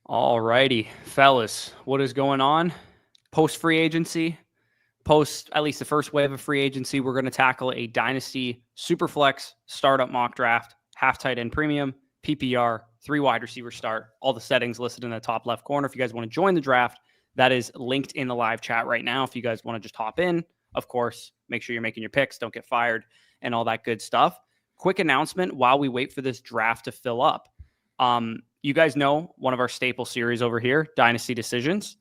All righty, fellas, what is going on? Post free agency, post at least the first wave of free agency, we're going to tackle a Dynasty Superflex startup mock draft, half tight end premium, PPR, 3 wide receiver start, all the settings listed in the top left corner. If you guys want to join the draft, that is linked in the live chat right now. If you guys want to just hop in, of course, make sure you're making your picks, don't get fired, and all that good stuff. Quick announcement while we wait for this draft to fill up. You guys know one of our staple series over here, Dynasty Decisions.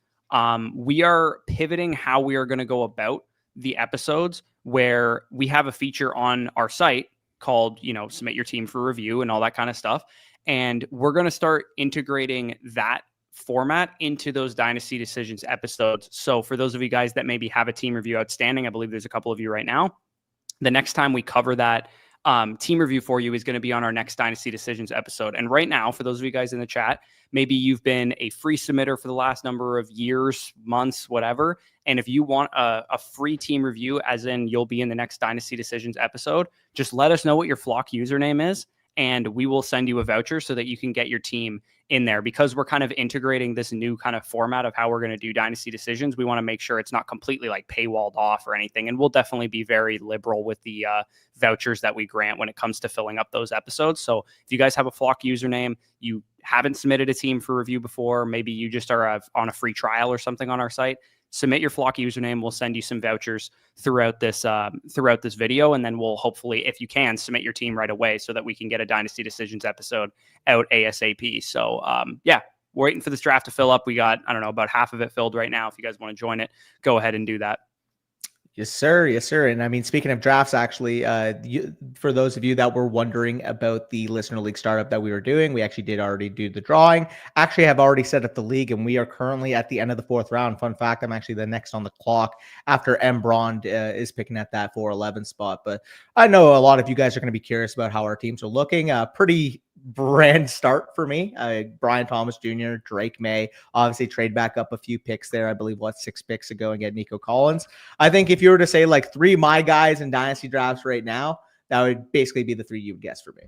We are pivoting how we are going to go about the episodes, where we have a feature on our site called, submit your team for review and all that kind of stuff. And we're going to start integrating that format into those Dynasty Decisions episodes. So for those of you guys that maybe have a team review outstanding, I believe there's a couple of you right now. The next time we cover that team review for you is going to be on our next Dynasty Decisions episode. And right now, for those of you guys in the chat, maybe you've been a free submitter for the last number of years, months, whatever. And if you want a free team review, as in you'll be in the next Dynasty Decisions episode, just let us know what your Flock username is, and we will send you a voucher so that you can get your team in there. Because we're kind of integrating this new kind of format of how we're going to do Dynasty Decisions, we want to make sure it's not completely like paywalled off or anything. And we'll definitely be very liberal with the vouchers that we grant when it comes to filling up those episodes. So if you guys have a Flock username, you haven't submitted a team for review before, maybe you just are on a free trial or something on our site, submit your Flock username. We'll send you some vouchers throughout this video, and then we'll hopefully, if you can, submit your team right away so that we can get a Dynasty Decisions episode out ASAP. So we're waiting for this draft to fill up. We got, I don't know, about half of it filled right now. If you guys want to join it, go ahead and do that. Yes, sir. Yes, sir. And I mean, speaking of drafts, actually, for those of you that were wondering about the Listener League startup that we were doing, we actually did already do the drawing. Actually, have already set up the league, and we are currently at the end of the 4th round. Fun fact, I'm actually the next on the clock after M. Brond is picking at that 411 spot. But I know a lot of you guys are going to be curious about how our teams are looking. Pretty brand start for me. Brian Thomas Jr., Drake May, obviously trade back up a few picks there. I believe 6 picks ago and get Nico Collins. I think if you were to say like 3 my guys in dynasty drafts right now, that would basically be the 3 you would guess for me.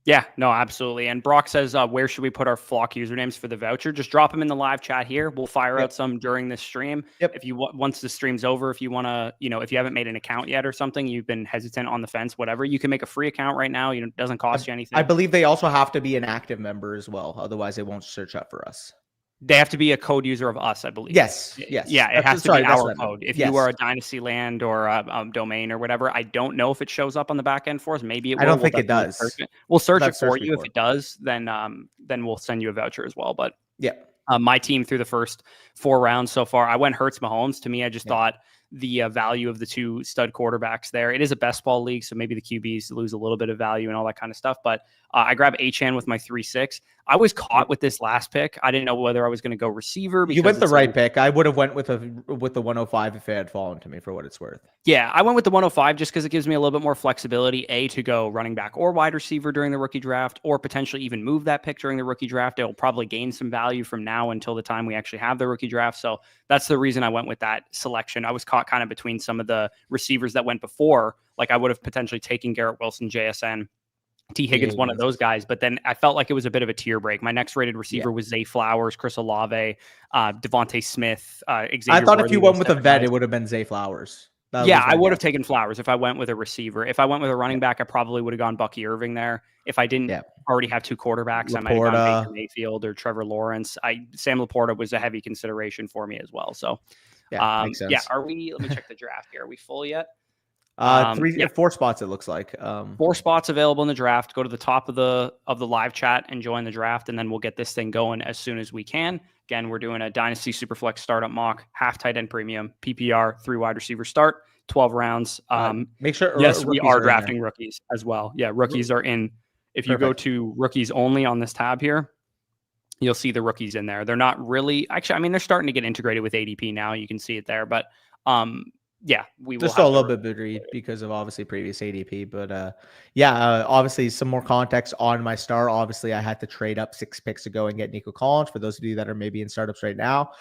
Yeah, no, absolutely. And Brock says, where should we put our Flock usernames for the voucher? Just drop them in the live chat here. We'll fire out some during this stream. If you once the stream's over, if you want to, if you haven't made an account yet or something, you've been hesitant on the fence, whatever, you can make a free account right now. It doesn't cost you anything. I believe they also have to be an active member as well. Otherwise, they won't search up for us. They have to be a code user of us, I believe. Yes. Yeah, it has to be our code. If you are a Dynasty Land or a domain or whatever, I don't know if it shows up on the back end for us. Maybe it will. I don't think it does. We'll search it for you. If it does, then we'll send you a voucher as well. But yeah, my team through the first 4 rounds so far, I went Hurts Mahomes. To me, I just thought the value of the 2 stud quarterbacks there. It is a best ball league, so maybe the QBs lose a little bit of value and all that kind of stuff. But I grabbed Achane with my 3-6. I was caught with this last pick. I didn't know whether I was going to go receiver. You went the right pick. I would have went with the 105 if it had fallen to me, for what it's worth. Yeah, I went with the 105 just because it gives me a little bit more flexibility, to go running back or wide receiver during the rookie draft, or potentially even move that pick during the rookie draft. It'll probably gain some value from now until the time we actually have the rookie draft. So that's the reason I went with that selection. I was caught kind of between some of the receivers that went before. Like I would have potentially taken Garrett Wilson, JSN, T. Higgins, one of those guys. But then I felt like it was a bit of a tier break. My next rated receiver was Zay Flowers, Chris Olave, Devontae Smith, Xavier. I thought if you went with a vet, it would have been Zay Flowers. I would have taken Flowers if I went with a receiver. If I went with a running back, I probably would have gone Bucky Irving there. If I didn't already have 2 quarterbacks, I might have gone Baker Mayfield or Trevor Lawrence. Sam Laporta was a heavy consideration for me as well. So, makes sense. Are we? Let me check the draft here. Are we full yet? 4 spots, it looks like. 4 spots available in the draft. Go to the top of the live chat and join the draft, and then we'll get this thing going as soon as we can. Again, we're doing a Dynasty Superflex startup mock, half tight end premium, PPR, 3 wide receiver start, 12 rounds. Make sure. Yes, we are drafting rookies as well. Yeah, rookies are in. If you go to rookies only on this tab here, you'll see the rookies in there. They're not really, actually, I mean, they're starting to get integrated with ADP now. You can see it there, but Yeah, we will Just have a little bit buried because of obviously previous ADP, but obviously some more context on my start. Obviously, I had to trade up 6 picks ago and get Nico Collins. For those of you that are maybe in startups right now,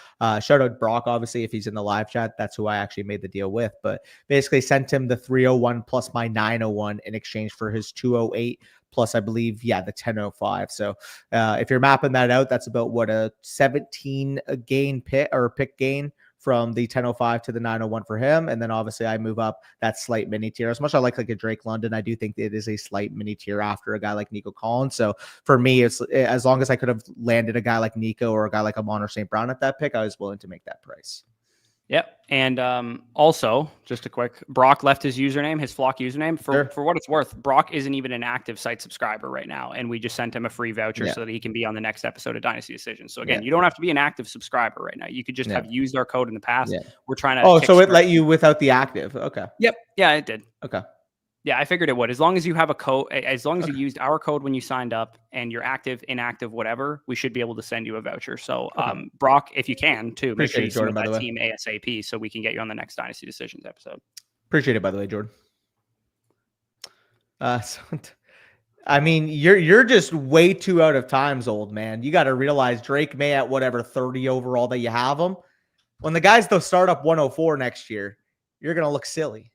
shout out Brock. Obviously, if he's in the live chat, that's who I actually made the deal with. But basically, sent him the 301 plus my 901 in exchange for his 208 plus, I believe, the 1005. So if you're mapping that out, that's about what a 17 gain pick gain from the 1005 to the 901 for him. And then obviously I move up that slight mini tier. As much as I like a Drake London, I do think it is a slight mini tier after a guy like Nico Collins. So for me, it's as long as I could have landed a guy like Nico or a guy like Amon or St. Brown at that pick, I was willing to make that price. Yep. And also, just a quick, Brock left his username, his Flock username. For what it's worth, Brock isn't even an active site subscriber right now. And we just sent him a free voucher so that he can be on the next episode of Dynasty Decisions. So again, you don't have to be an active subscriber right now. You could just have used our code in the past. We're trying to so it let you without the active. Okay. Yep. Yeah, it did. Okay. Yeah, I figured it would. As long as you have a code, as long as you used our code when you signed up and you're active, inactive, whatever, we should be able to send you a voucher. So, Brock, if you can, too, make sure you join that team ASAP so we can get you on the next Dynasty Decisions episode. Appreciate it, by the way, Jordan. I mean, you're just way too out of times, old man. You got to realize Drake May at whatever 30 overall that you have him. When the guys though start up 104 next year, you're gonna look silly.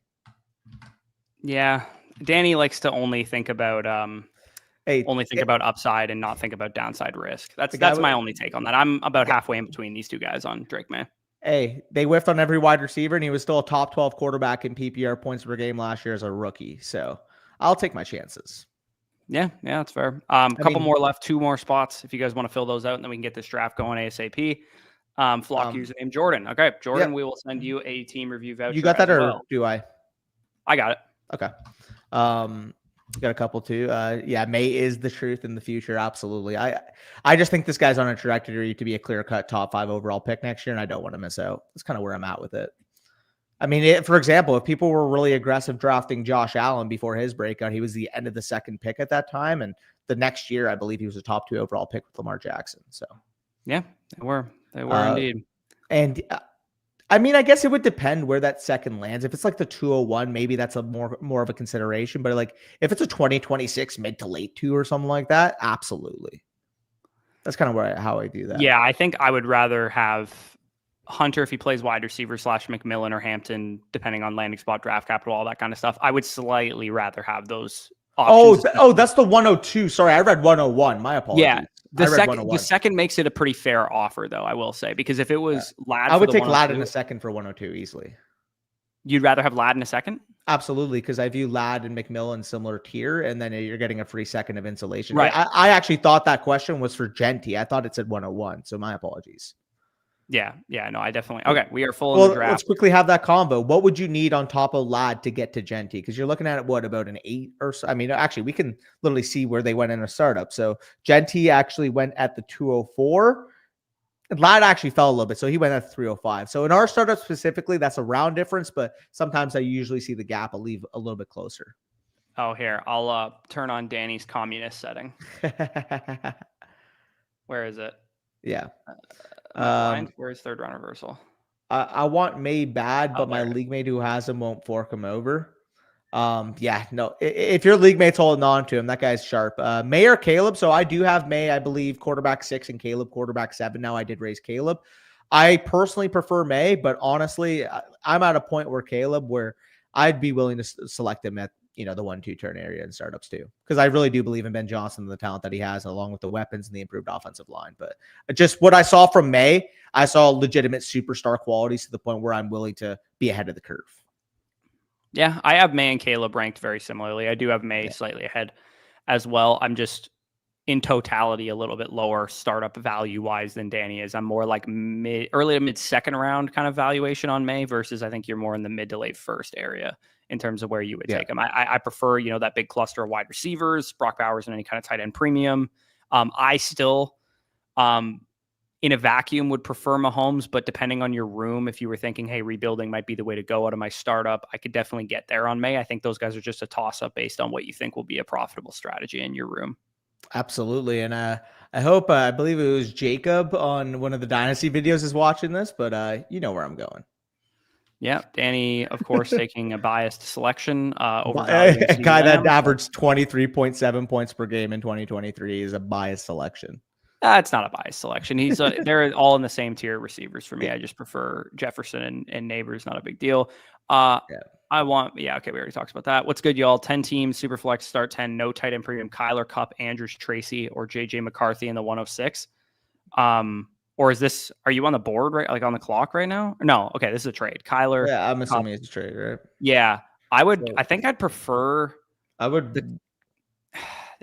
Yeah, Danny likes to only think about about upside and not think about downside risk. That's my only take on that. I'm about halfway in between these two guys on Drake May. Hey, they whiffed on every wide receiver, and he was still a top 12 quarterback in PPR points per game last year as a rookie. So I'll take my chances. Yeah, that's fair. A couple more left, 2 more spots if you guys want to fill those out, and then we can get this draft going ASAP. Flock username Jordan. Okay, Jordan, we will send you a team review voucher. You got that, or do I? I got it. Okay. Got a couple too. May is the truth in the future. Absolutely. I just think this guy's on a trajectory to be a clear-cut top 5 overall pick next year, and I don't want to miss out. That's kind of where I'm at with it. I mean, for example, if people were really aggressive drafting Josh Allen before his breakout, he was the end of the 2nd pick at that time, and the next year, I believe he was a top 2 overall pick with Lamar Jackson. So, yeah, they were indeed. And I mean, I guess it would depend where that second lands. If it's like the 201, maybe that's a more of a consideration. But like if it's a 2026 mid to late 2 or something like that, absolutely. That's kind of how I do that. Yeah, I think I would rather have Hunter if he plays wide receiver / McMillan or Hampton, depending on landing spot, draft capital, all that kind of stuff. I would slightly rather have those options. That's the 102. Sorry, I read 101. My apologies. Yeah. The second makes it a pretty fair offer, though, I will say, because if it was Ladd, I would take Ladd in a second for 102 easily. You'd rather have Ladd in a second? Absolutely, because I view Ladd and McMillan similar tier, and then you're getting a free second of insulation. Right. I actually thought that question was for Genty. I thought it said 101, so my apologies. Yeah, no, I definitely. Okay, we are full in the draft. Let's quickly have that convo. What would you need on top of Ladd to get to Genty? Because you're looking at it, about an 8 or so? I mean, actually, we can literally see where they went in a startup. So Genty actually went at the 204. And Ladd actually fell a little bit, so he went at 305. So in our startup specifically, that's a round difference, but sometimes I usually see the gap a little bit closer. Oh, here, I'll turn on Danny's communist setting. Where is it? Yeah. Where's 3rd round reversal? I want May bad, but my league mate who has him won't fork him over. If your league mate's holding on to him, that guy's sharp. May or Caleb. So I do have May, I believe, quarterback 6 and Caleb quarterback 7. Now I did raise Caleb. I personally prefer May, but honestly, I'm at a point where I'd be willing to select him at the 1-2 turn area in startups too, because I really do believe in Ben Johnson and the talent that he has, along with the weapons and the improved offensive line. But just what I saw from May, I saw legitimate superstar qualities to the point where I'm willing to be ahead of the curve. Yeah, I have May and Caleb ranked very similarly. I do have May slightly ahead as well. I'm just in totality a little bit lower startup value wise than Danny is. I'm more like early to mid 2nd round kind of valuation on May, versus I think you're more in the mid to late 1st area in terms of where you would take him. I prefer, that big cluster of wide receivers, Brock Bowers, and any kind of tight end premium. I still, in a vacuum, would prefer Mahomes, but depending on your room, if you were thinking, hey, rebuilding might be the way to go out of my startup, I could definitely get there on May. I think those guys are just a toss-up based on what you think will be a profitable strategy in your room. Absolutely. And I hope, I believe it was Jacob on one of the Dynasty videos is watching this, but you know where I'm going. Yeah, Danny, of course, taking a biased selection, A overvaluing guy CeeDee that Lamb. averaged 23.7 points per game in 2023 is a biased selection. It's not a biased selection. They're all in the same tier receivers for me. I just prefer Jefferson and Neighbors. Not a big deal. Yeah. Okay, we already talked about that. What's good, y'all? 10 teams, Superflex, start 10, no tight end premium, Kyler, Cup, Andrews, Tracy, or JJ McCarthy in the 106. Or are you on the board, right? Like on the clock right now? No. Okay, this is a trade. Kyler. Yeah, I'm Cup. assuming it's a trade, right? Yeah. I think I'd prefer I would.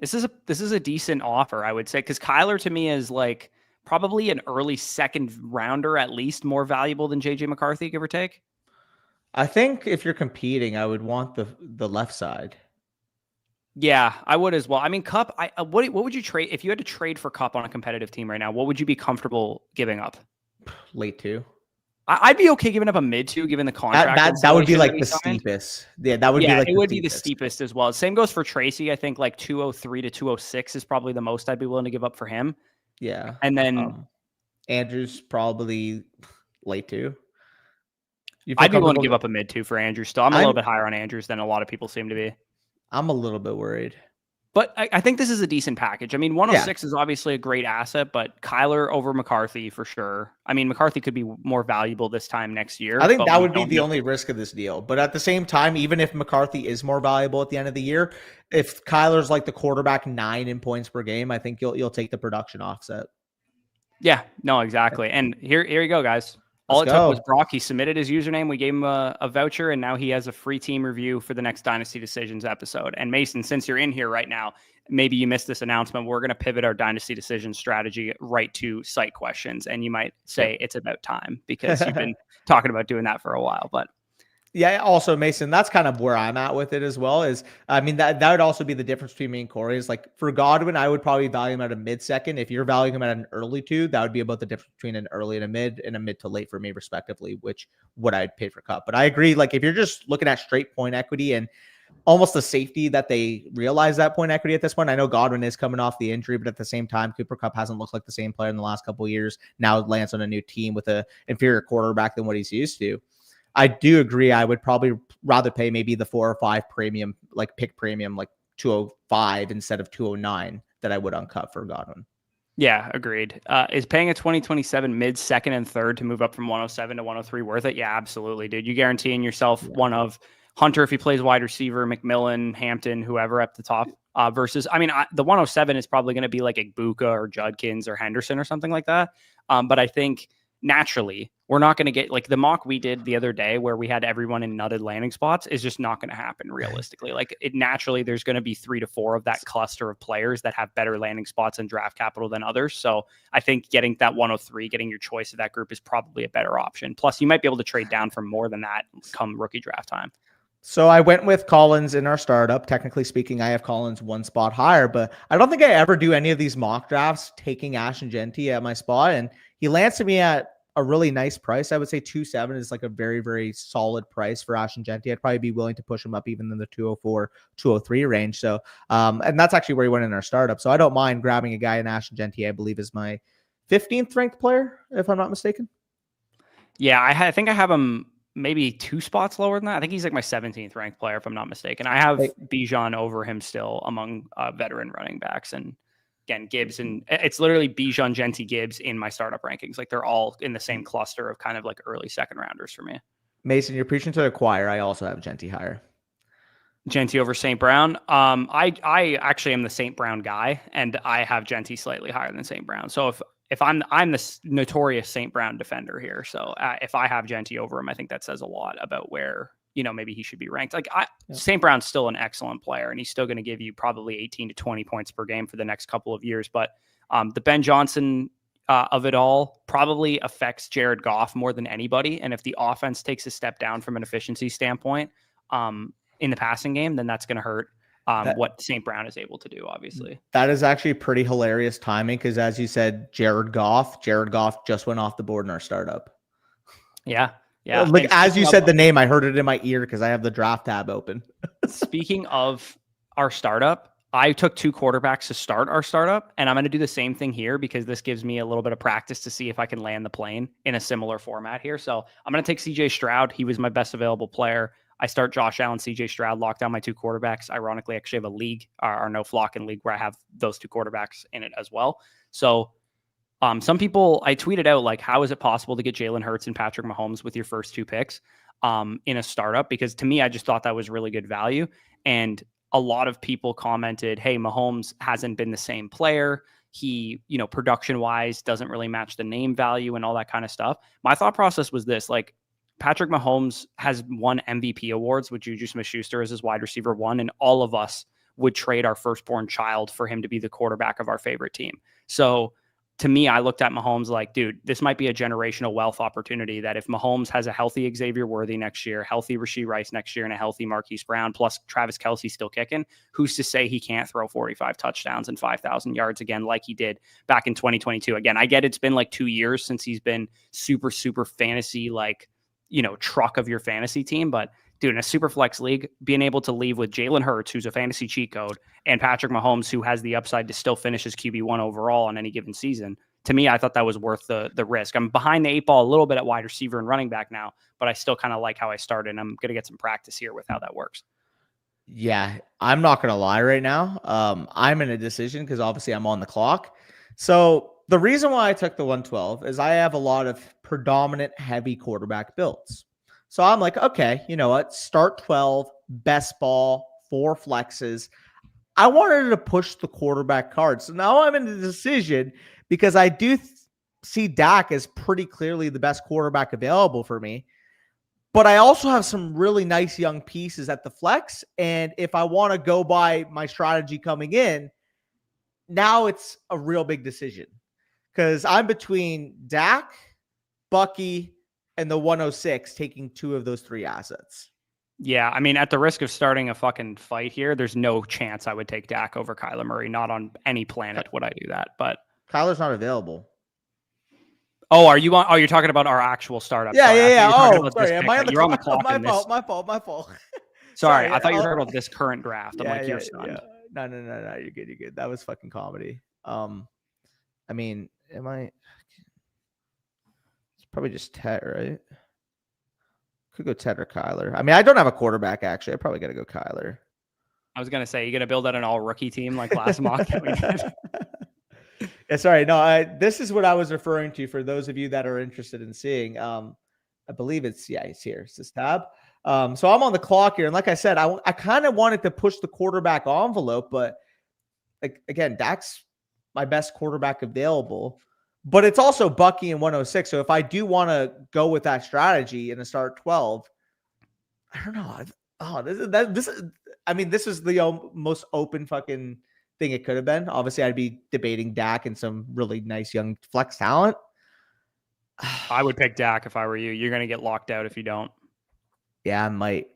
This is a decent offer, I would say, because Kyler to me is like probably an early second rounder, at least more valuable than JJ McCarthy, give or take. I think if you're competing, I would want the left side. Yeah, I would as well. I mean, Cup. What would you trade if you had to trade for Cup on a competitive team right now? What would you be comfortable giving up? Late 2. I'd be okay giving up a mid 2, given the contract. That would be like he the signed. steepest. Yeah, that would be like it would be the steepest as well. Same goes for Tracy. I think like 203 to 206 is probably the most I'd be willing to give up for him. Yeah, and then Andrews probably late 2. I'd be willing to give up a mid 2 for Andrews still. I'm a little bit higher on Andrews than a lot of people seem to be. I'm a little bit worried. But I think this is a decent package. I mean, 106 is obviously a great asset, but Kyler over McCarthy for sure. I mean, McCarthy could be more valuable this time next year. I think that would be the only risk of this deal. But at the same time, even if McCarthy is more valuable at the end of the year, if Kyler's like the quarterback 9 in points per game, I think you'll take the production offset. Yeah, no, exactly. And here you go, guys. All it took was Brock. He submitted his username. We gave him a voucher, and now he has a free team review for the next Dynasty Decisions episode. And Mason, since you're in here right now, maybe you missed this announcement. We're going to pivot our Dynasty Decision strategy right to site questions. And you might say it's about time because you've been talking about doing that for a while. But yeah, also Mason, that's kind of where I'm at with it as well. Is I mean that would also be the difference between me and Corey. Is like for Godwin, I would probably value him at a mid second. If you're valuing him at an early 2, that would be about the difference between an early and a mid to late for me, respectively, which what I'd pay for Cup. But I agree, like if you're just looking at straight point equity and almost the safety that they realize that point equity at this point. I know Godwin is coming off the injury, but at the same time, Cooper Kupp hasn't looked like the same player in the last couple of years. Now lands on a new team with an inferior quarterback than what he's used to. I do agree. I would probably rather pay maybe the 4 or 5 premium, like pick premium, like 205 instead of 209 that I would on Cup for Godwin. Yeah, agreed. Is paying a 2027 mid, second, and third to move up from 107 to 103 worth it? Yeah, absolutely, dude. You guaranteeing yourself one of Hunter if he plays wide receiver, McMillan, Hampton, whoever up the top. Versus, I mean, the 107 is probably going to be like Igbuka or Judkins or Henderson or something like that. But I think naturally, we're not going to get like the mock we did the other day where we had everyone in nutted landing spots is just not going to happen realistically. Like it naturally, there's going to be 3 to 4 of that cluster of players that have better landing spots and draft capital than others. So I think getting that 103, getting your choice of that group is probably a better option. Plus, you might be able to trade down for more than that come rookie draft time. So I went with Collins in our startup. Technically speaking, I have Collins 1 spot higher, but I don't think I ever do any of these mock drafts taking Ashton Genty at my spot. And he lands to me at a really nice price. I would say 2.7 is like a very, very solid price for Ashton Genty. I'd probably be willing to push him up even in the 204, 203 range. So, and that's actually where he went in our startup. So I don't mind grabbing a guy in Ashton Genty, I believe is my 15th ranked player, if I'm not mistaken. Yeah, I think I have him maybe 2 spots lower than that. I think he's like my 17th ranked player, if I'm not mistaken. I have Bijan over him still among veteran running backs. And again, Gibbs, and it's literally Bijan, Genty, Gibbs in my startup rankings. Like they're all in the same cluster of kind of like early second rounders for me. Mason, you're preaching to the choir. I also have Genty higher. Genty over St. Brown. I actually am the St. Brown guy, and I have Genty slightly higher than St. Brown. So if I'm the notorious St. Brown defender here, so if I have Genty over him, I think that says a lot about where maybe he should be ranked. Like St. Brown's still an excellent player, and he's still going to give you probably 18 to 20 points per game for the next couple of years. But the Ben Johnson of it all probably affects Jared Goff more than anybody. And if the offense takes a step down from an efficiency standpoint in the passing game, then that's going to hurt what St. Brown is able to do, obviously. That is actually pretty hilarious timing because, as you said, Jared Goff just went off the board in our startup. Yeah. Yeah. Like as you said the name, I heard it in my ear because I have the draft tab open. Speaking of our startup, I took 2 quarterbacks to start our startup, and I'm going to do the same thing here because this gives me a little bit of practice to see if I can land the plane in a similar format here. So I'm going to take CJ Stroud. He was my best available player. I start Josh Allen, CJ Stroud, lock down my 2 quarterbacks. Ironically, I actually have a league, or no flock in league, where I have those 2 quarterbacks in it as well. So some people, I tweeted out, like, how is it possible to get Jalen Hurts and Patrick Mahomes with your first 2 picks in a startup? Because to me, I just thought that was really good value. And a lot of people commented, hey, Mahomes hasn't been the same player. He, production wise doesn't really match the name value and all that kind of stuff. My thought process was this, like, Patrick Mahomes has won MVP awards with Juju Smith-Schuster as his wide receiver 1, and all of us would trade our firstborn child for him to be the quarterback of our favorite team. So to me, I looked at Mahomes like, dude, this might be a generational wealth opportunity that if Mahomes has a healthy Xavier Worthy next year, healthy Rashee Rice next year, and a healthy Marquise Brown, plus Travis Kelce still kicking, who's to say he can't throw 45 touchdowns and 5,000 yards again like he did back in 2022? Again, I get it's been like 2 years since he's been super, super fantasy, like, truck of your fantasy team. But dude, in a Superflex league, being able to leave with Jalen Hurts, who's a fantasy cheat code, and Patrick Mahomes, who has the upside to still finish as QB1 overall on any given season, to me, I thought that was worth the risk. I'm behind the 8 ball a little bit at wide receiver and running back now, but I still kind of like how I started, and I'm going to get some practice here with how that works. Yeah, I'm not going to lie right now. I'm in a decision because obviously I'm on the clock. So the reason why I took the 112 is I have a lot of predominant heavy quarterback builds. So I'm like, okay, you know what? Start 12, best ball, 4 flexes. I wanted to push the quarterback card. So now I'm in the decision because I do see Dak as pretty clearly the best quarterback available for me. But I also have some really nice young pieces at the flex. And if I want to go by my strategy coming in, now it's a real big decision because I'm between Dak, Bucky, and the 106, taking 2 of those 3 assets. Yeah, I mean, at the risk of starting a fucking fight here, there's no chance I would take Dak over Kyler Murray. Not on any planet would I do that. But Kyler's not available. oh, are you on? Oh, you're talking about our actual startup. Yeah, sorry, yeah. Oh, sorry. Am I on the You're on the clock? My fault. My fault. Sorry, I thought you were talking about this current draft. I'm like, you're stunned. Yeah. No. You're good. You're good. That was fucking comedy. I mean, am I? It's probably just Ted, right? Could go Ted or Kyler. I mean, I don't have a quarterback actually. I probably got to go Kyler. I was gonna say, you gonna build out an all rookie team like last mock that we did. Yeah, sorry. No, this is what I was referring to for those of you that are interested in seeing. I believe it's here. It's this tab. So I'm on the clock here, and like I said, I kind of wanted to push the quarterback envelope, but like again, Dak's my best quarterback available, but it's also Bucky and 106. So if I do want to go with that strategy and start 12, I don't know. This is the most open fucking thing it could have been. Obviously, I'd be debating Dak and some really nice young flex talent. I would pick Dak if I were you. You're gonna get locked out if you don't. Yeah, I might.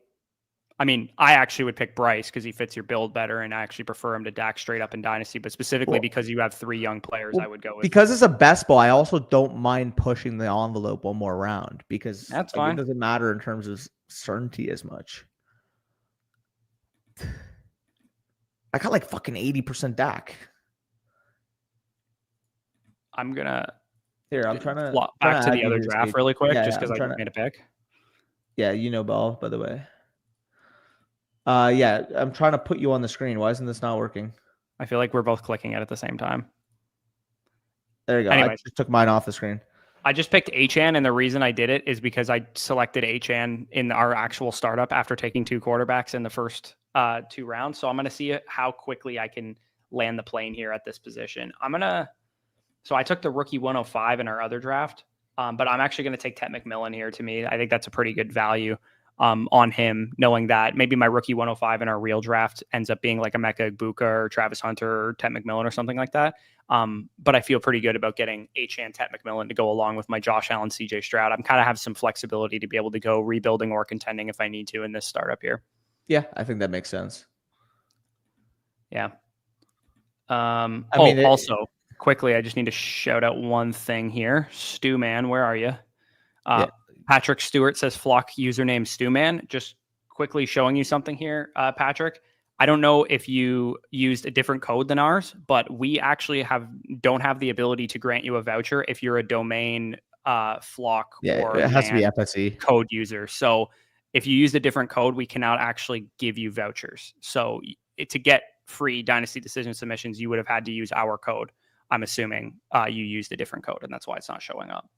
I mean, I actually would pick Bryce because he fits your build better, and I actually prefer him to Dak straight up in Dynasty. But specifically because you have 3 young players, I would go with. Because it's a best ball, I also don't mind pushing the envelope one more round because that's fine. It doesn't matter in terms of certainty as much. I got like fucking 80% Dak. I'm trying to back to the other draft really quick, just because I made a pick. Yeah, ball, by the way. Yeah, I'm trying to put you on the screen. Why isn't this not working? I feel like we're both clicking it at the same time. There you go. Anyways, I just took mine off the screen. I just picked Achane, and the reason I did it is because I selected Achane in our actual startup after taking 2 quarterbacks in the first 2 rounds. So I'm going to see how quickly I can land the plane here at this position. So I took the rookie 105 in our other draft, but I'm actually going to take Ted McMillan here. To me, I think that's a pretty good value on him, knowing that maybe my rookie 105 in our real draft ends up being like a Mecca Igbukka or Travis Hunter or Ted McMillan or something like that. But I feel pretty good about getting Achane Ted McMillan to go along with my Josh Allen, CJ Stroud. I'm kind of have some flexibility to be able to go rebuilding or contending if I need to in this startup here. Yeah, I think that makes sense. Yeah. Also quickly, I just need to shout out one thing here. Stu Man, where are you? Yeah. Patrick Stewart says flock username Stewman. Just quickly showing you something here, Patrick. I don't know if you used a different code than ours, but we actually don't have the ability to grant you a voucher if you're a domain, flock, Yeah, or it has to be land FSE. code user. So if you used a different code, we cannot actually give you vouchers. So to get free Dynasty decision submissions, you would have had to use our code. I'm assuming you used a different code, and that's why it's not showing up.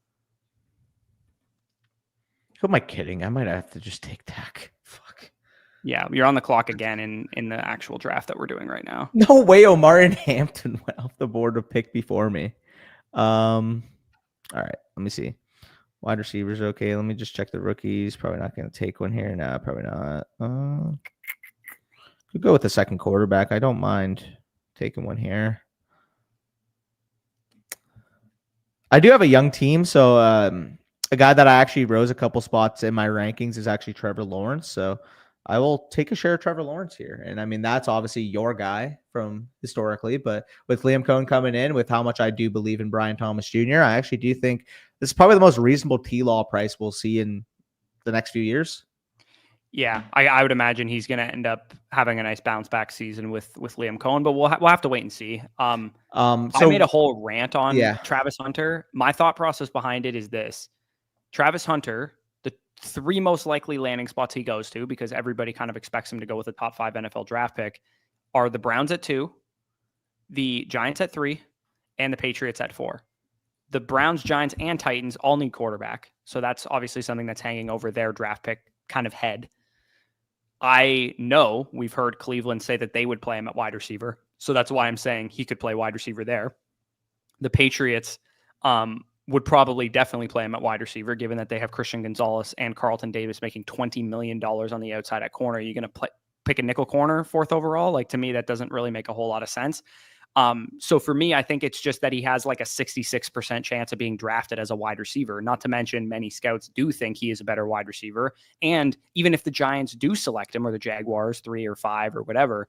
Who am I kidding? I might have to just take TAC. Fuck. Yeah, you're on the clock again in the actual draft that we're doing right now. No way Omar and Hampton went off the board to pick before me. All right, let me see. Wide receivers, okay. Let me just check the rookies. Probably not going to take one here. Nah, probably not. Could go with the second quarterback. I don't mind taking one here. I do have a young team, so a guy that I actually rose a couple spots in my rankings is actually Trevor Lawrence. So I will take a share of Trevor Lawrence here. And I mean, that's obviously your guy from historically, but with Liam Cohn coming in, with how much I do believe in Brian Thomas Jr., I actually do think this is probably the most reasonable T-Law price we'll see in the next few years. Yeah, I would imagine he's going to end up having a nice bounce back season with Liam Cohen, but we'll have to wait and see. So I made a whole rant on yeah. Travis Hunter. My thought process behind it is this: Travis Hunter, the 3 most likely landing spots he goes to, because everybody kind of expects him to go with a top 5 NFL draft pick, are the Browns at 2, the Giants at 3, and the Patriots at 4. The Browns, Giants, and Titans all need quarterback, so that's obviously something that's hanging over their draft pick kind of head. I know we've heard Cleveland say that they would play him at wide receiver. So that's why I'm saying he could play wide receiver there. The Patriots would probably definitely play him at wide receiver, given that they have Christian Gonzalez and Carlton Davis making $20 million on the outside at corner. Are you going to pick a nickel corner 4th overall? Like, to me, that doesn't really make a whole lot of sense. So for me, I think it's just that he has like a 66% chance of being drafted as a wide receiver. Not to mention, many scouts do think he is a better wide receiver. And even if the Giants do select him, or the Jaguars 3 or 5 or whatever,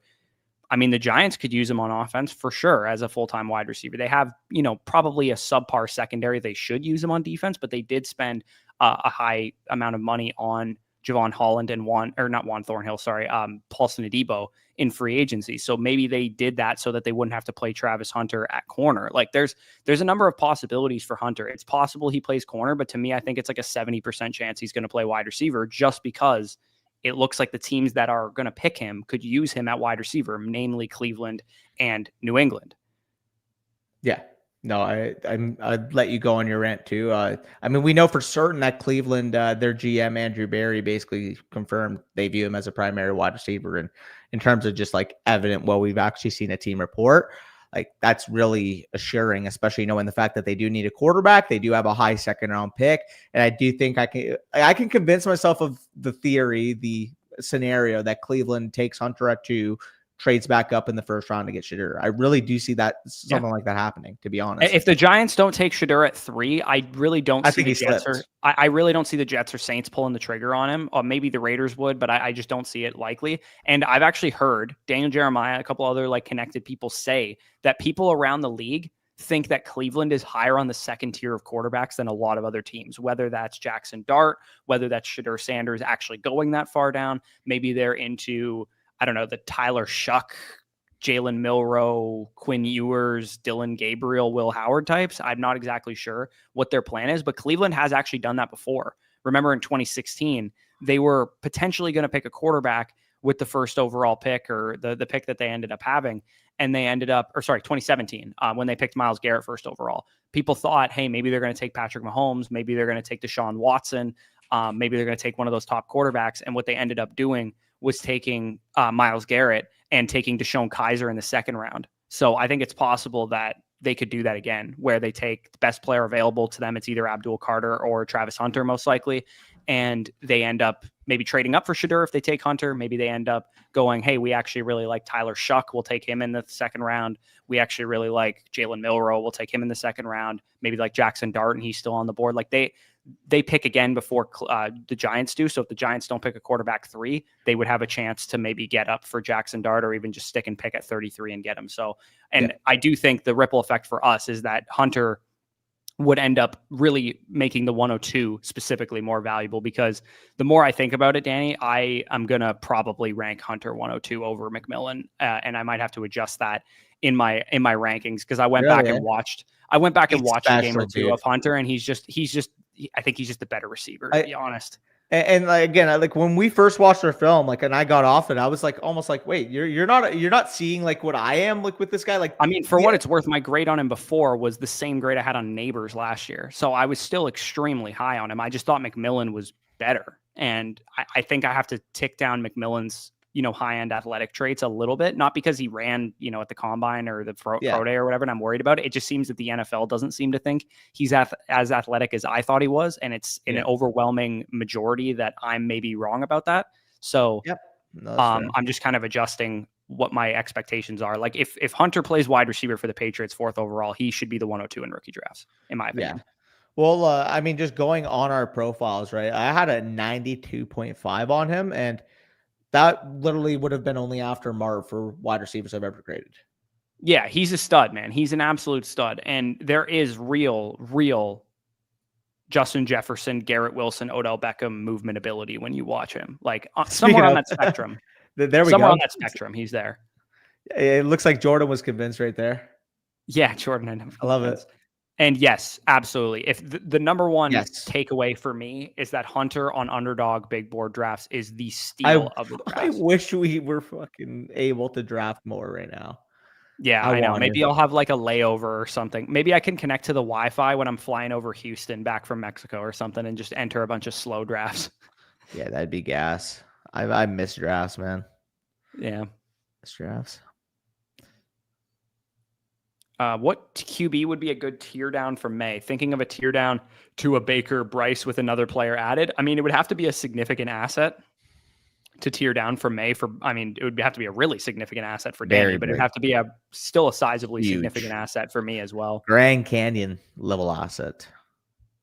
I mean, the Giants could use him on offense for sure as a full-time wide receiver. They have, probably a subpar secondary. They should use him on defense, but they did spend a high amount of money on Javon Holland and Paulson Adebo in free agency. So maybe they did that so that they wouldn't have to play Travis Hunter at corner. Like, there's a number of possibilities for Hunter. It's possible he plays corner, but to me, I think it's like a 70% chance he's going to play wide receiver, just because it looks like the teams that are going to pick him could use him at wide receiver, namely Cleveland and New England. Yeah. No, I'd let you go on your rant too. I mean, we know for certain that Cleveland, their GM Andrew Berry basically confirmed they view him as a primary wide receiver. And in terms of just like evident, well, we've actually seen a team report, like that's really assuring, especially knowing the fact that they do need a quarterback. They do have a high 2nd round pick, and I do think I can convince myself of the theory, the scenario that Cleveland takes Hunter at 2. Trades back up in the 1st round to get Shedeur. I really do see that something like that happening, to be honest. If the Giants don't take Shedeur at 3, I really don't see the Jets I really don't see the Jets or Saints pulling the trigger on him. Or maybe the Raiders would, but I just don't see it likely. And I've actually heard Daniel Jeremiah, a couple other like connected people, say that people around the league think that Cleveland is higher on the 2nd tier of quarterbacks than a lot of other teams, whether that's Jackson Dart, whether that's Shedeur Sanders actually going that far down. Maybe they're into, I don't know, the Tyler Shuck, Jalen Milroe, Quinn Ewers, Dylan Gabriel, Will Howard types. I'm not exactly sure what their plan is, but Cleveland has actually done that before. Remember in 2016, they were potentially going to pick a quarterback with the 1st overall pick, or the pick that they ended up having. And they ended up, 2017, when they picked Myles Garrett 1st overall. People thought, hey, maybe they're going to take Patrick Mahomes. Maybe they're going to take Deshaun Watson. Maybe they're going to take one of those top quarterbacks. And what they ended up doing was taking Myles Garrett and taking Deshaun Kaiser in the 2nd round. So I think it's possible that they could do that again, where they take the best player available to them. It's either Abdul Carter or Travis Hunter, most likely. And they end up maybe trading up for Shedeur if they take Hunter. Maybe they end up going, hey, we actually really like Tyler Shuck. We'll take him in the 2nd round. We actually really like Jalen Milroe. We'll take him in the 2nd round. Maybe like Jackson Dart, and he's still on the board. Like they pick again before the Giants do. So if the Giants don't pick a quarterback 3, they would have a chance to maybe get up for Jackson Dart, or even just stick and pick at 33 and get him. So, and I do think the ripple effect for us is that Hunter would end up really making the 102 specifically more valuable, because the more I think about it, Danny, I am going to probably rank Hunter 102 over McMillan. And I might have to adjust that in my rankings, because I went back and watched He's a game special, or two dude. of Hunter, and I think he's just the better receiver, to be honest. And like, again, like when we first watched our film, like, and I got off it, I was like, almost like, wait, you're not seeing like what I am like with this guy. Like, I mean, for what it's worth, my grade on him before was the same grade I had on Neighbors last year, so I was still extremely high on him. I just thought McMillan was better, and I think I have to tick down McMillan's high-end athletic traits a little bit, not because he ran at the combine or the pro day or whatever, and I'm worried about it. It just seems that the NFL doesn't seem to think he's as athletic as I thought he was, and it's in an overwhelming majority that I'm maybe wrong about that. So I'm just kind of adjusting what my expectations are. Like if Hunter plays wide receiver for the Patriots 4th overall, he should be the 102 in rookie drafts, in my opinion. Yeah. Well, I mean, just going on our profiles, right? I had a 92.5 on him, and that literally would have been only after Marv for wide receivers I've ever graded. Yeah, he's a stud, man. He's an absolute stud. And there is real Justin Jefferson, Garrett Wilson, Odell Beckham movement ability when you watch him. Like somewhere on that spectrum. There we somewhere go. on that spectrum, he's there. It looks like Jordan was convinced right there. Yeah, Jordan. I love it. And yes, absolutely. If the number one takeaway for me is that Hunter on Underdog big board drafts is the steal of the drafts. I wish we were fucking able to draft more right now. Yeah, I know. Maybe I'll have like a layover or something. Maybe I can connect to the Wi-Fi when I'm flying over Houston back from Mexico or something and just enter a bunch of slow drafts. Yeah, that'd be gas. I miss drafts, man. Yeah. Miss drafts. What QB would be a good tier down from May? Thinking of a tier down to a Baker Bryce with another player added. I mean, it would have to be a significant asset to tier down from May. It would have to be a really significant asset for Danny, but it'd have to be still a sizably significant asset for me as well. Grand Canyon level asset.